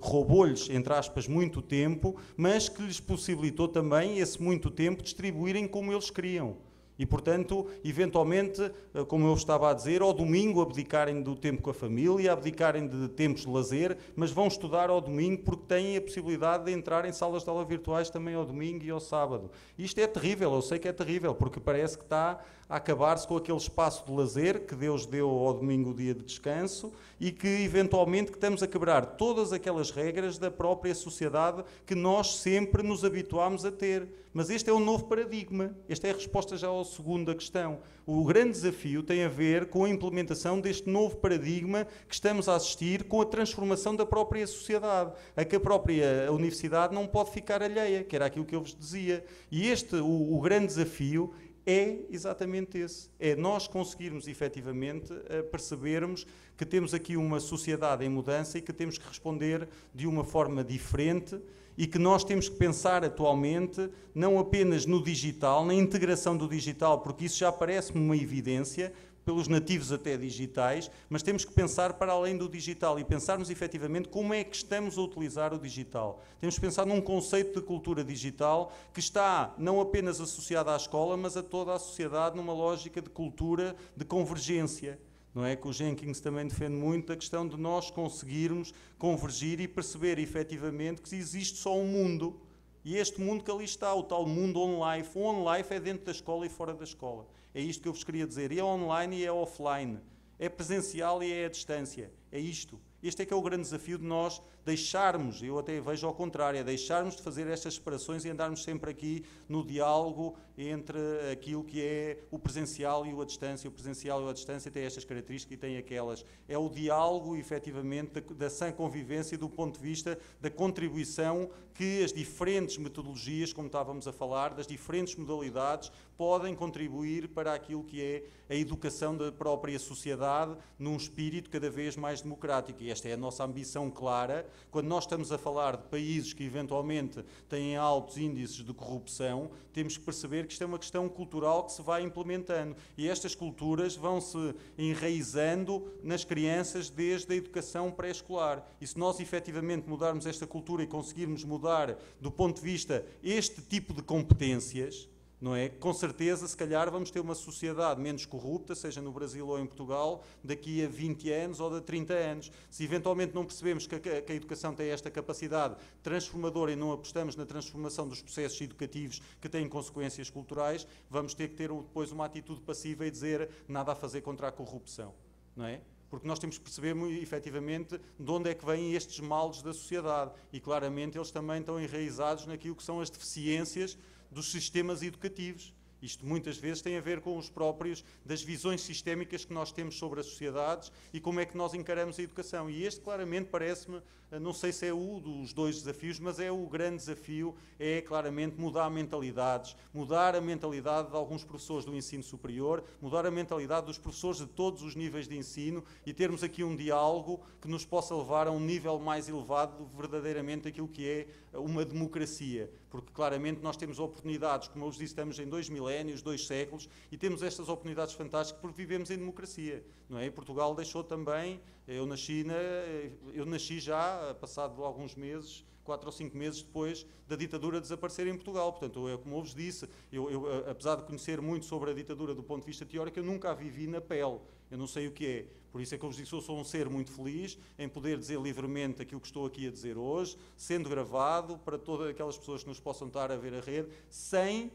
roubou-lhes, entre aspas, muito tempo, mas que lhes possibilitou também esse muito tempo distribuírem como eles queriam. E, portanto, eventualmente, como eu estava a dizer, ao domingo abdicarem do tempo com a família, abdicarem de tempos de lazer, mas vão estudar ao domingo porque têm a possibilidade de entrar em salas de aula virtuais também ao domingo e ao sábado. Isto é terrível, eu sei que é terrível, porque parece que está a acabar-se com aquele espaço de lazer que Deus deu ao domingo o dia de descanso e que, eventualmente, que estamos a quebrar todas aquelas regras da própria sociedade que nós sempre nos habituámos a ter. Mas este é um novo paradigma. Esta é a resposta já à segunda questão. O grande desafio tem a ver com a implementação deste novo paradigma que estamos a assistir com a transformação da própria sociedade, a que a própria universidade não pode ficar alheia, que era aquilo que eu vos dizia. E o grande desafio é exatamente esse. É nós conseguirmos, efetivamente, percebermos que temos aqui uma sociedade em mudança e que temos que responder de uma forma diferente e que nós temos que pensar atualmente não apenas no digital, na integração do digital, porque isso já parece-me uma evidência, pelos nativos até digitais, mas temos que pensar para além do digital e pensarmos efetivamente como é que estamos a utilizar o digital. Temos que pensar num conceito de cultura digital que está não apenas associado à escola, mas a toda a sociedade numa lógica de cultura de convergência, Não é que o Jenkins também defende muito a questão de nós conseguirmos convergir e perceber efetivamente que existe só um mundo, e este mundo que ali está, o tal mundo on-life. O on-life é dentro da escola e fora da escola. É isto que eu vos queria dizer. E é online e é offline. É presencial e é à distância. É isto. Este é que é o grande desafio de nós deixarmos, eu até vejo ao contrário, é deixarmos de fazer estas separações e andarmos sempre aqui no diálogo entre aquilo que é o presencial e o à distância. O presencial e o à distância tem estas características e tem aquelas. É o diálogo, efetivamente, da sã convivência do ponto de vista da contribuição que as diferentes metodologias, como estávamos a falar, das diferentes modalidades, podem contribuir para aquilo que é a educação da própria sociedade num espírito cada vez mais democrático. E esta é a nossa ambição clara. Quando nós estamos a falar de países que eventualmente têm altos índices de corrupção, temos que perceber que isto é uma questão cultural que se vai implementando. E estas culturas vão-se enraizando nas crianças desde a educação pré-escolar. E se nós efetivamente mudarmos esta cultura e conseguirmos mudar do ponto de vista este tipo de competências, não é? Com certeza, se calhar, vamos ter uma sociedade menos corrupta, seja no Brasil ou em Portugal, daqui a 20 anos ou de 30 anos. Se eventualmente não percebemos que a educação tem esta capacidade transformadora e não apostamos na transformação dos processos educativos que têm consequências culturais, vamos ter que ter depois uma atitude passiva e dizer nada a fazer contra a corrupção, não é? Porque nós temos que perceber, efetivamente, de onde é que vêm estes males da sociedade. E, claramente, eles também estão enraizados naquilo que são as deficiências dos sistemas educativos. Isto muitas vezes tem a ver com os próprios, das visões sistémicas que nós temos sobre as sociedades e como é que nós encaramos a educação. E este claramente parece-me, não sei se é um dos dois desafios, mas é o grande desafio, é claramente mudar mentalidades, mudar a mentalidade de alguns professores do ensino superior, mudar a mentalidade dos professores de todos os níveis de ensino e termos aqui um diálogo que nos possa levar a um nível mais elevado verdadeiramente aquilo que é uma democracia. Porque claramente nós temos oportunidades, como eu vos disse, estamos em 2 milénios, 2 séculos, e temos estas oportunidades fantásticas porque vivemos em democracia, não é? E Portugal deixou também, eu nasci já, passado alguns meses, 4 ou 5 meses depois da ditadura desaparecer em Portugal. Portanto, como eu vos disse, eu, apesar de conhecer muito sobre a ditadura do ponto de vista teórico, eu nunca a vivi na pele. Eu não sei o que é. Por isso é que eu vos disse, eu sou um ser muito feliz em poder dizer livremente aquilo que estou aqui a dizer hoje, sendo gravado para todas aquelas pessoas que nos possam estar a ver a rede, sem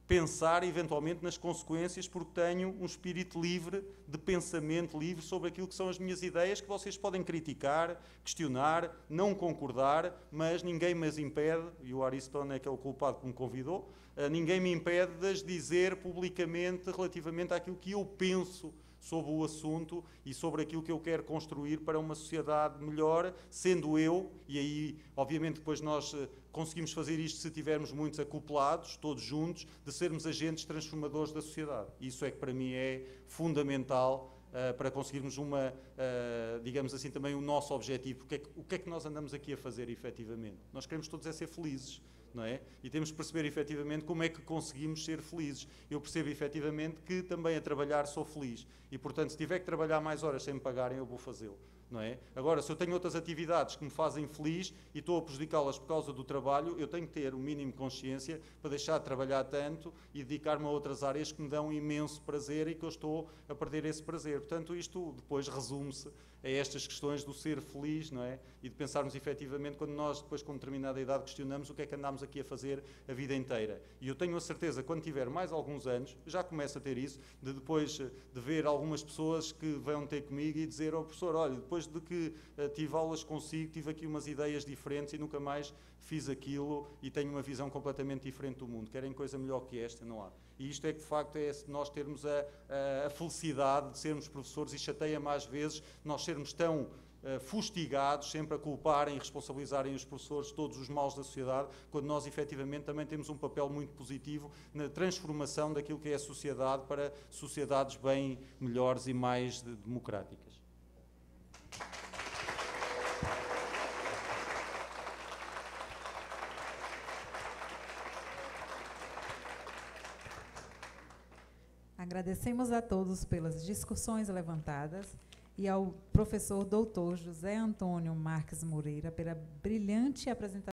pensar eventualmente nas consequências, porque tenho um espírito livre, de pensamento livre sobre aquilo que são as minhas ideias, que vocês podem criticar, questionar, não concordar, mas ninguém me as impede, e o Aristóteles é que é o culpado que me convidou, ninguém me impede de as dizer publicamente relativamente àquilo que eu penso sobre o assunto e sobre aquilo que eu quero construir para uma sociedade melhor, sendo eu, e aí obviamente depois nós conseguimos fazer isto se tivermos muitos acoplados, todos juntos, de sermos agentes transformadores da sociedade. Isso é que para mim é fundamental para conseguirmos digamos assim, também o nosso objetivo. O que é que nós andamos aqui a fazer efetivamente? Nós queremos todos ser felizes. Não é? E temos que perceber efetivamente como é que conseguimos ser felizes. Eu percebo efetivamente que também a trabalhar sou feliz e, portanto, se tiver que trabalhar mais horas sem me pagarem, eu vou fazê-lo. Não é? Agora, se eu tenho outras atividades que me fazem feliz e estou a prejudicá-las por causa do trabalho, eu tenho que ter o mínimo de consciência para deixar de trabalhar tanto e dedicar-me a outras áreas que me dão imenso prazer e que eu estou a perder esse prazer. Portanto, isto depois resume-se a estas questões do ser feliz, não é? E de pensarmos efetivamente quando nós, depois com determinada idade, questionamos o que é que andamos aqui a fazer a vida inteira. E eu tenho a certeza, quando tiver mais alguns anos, já começo a ter isso, de depois de ver algumas pessoas que vão ter comigo e dizer ao professor, olha, depois de que tive aulas consigo, tive aqui umas ideias diferentes e nunca mais fiz aquilo e tenho uma visão completamente diferente do mundo. Querem coisa melhor que esta? Não há. E isto é que, de facto, é nós termos a felicidade de sermos professores e chateia-me às vezes nós sermos tão fustigados, sempre a culparem e responsabilizarem os professores de todos os males da sociedade, quando nós, efetivamente, também temos um papel muito positivo na transformação daquilo que é a sociedade para sociedades bem melhores e mais democráticas. Agradecemos a todos pelas discussões levantadas e ao professor doutor José Antônio Marques Moreira pela brilhante apresentação.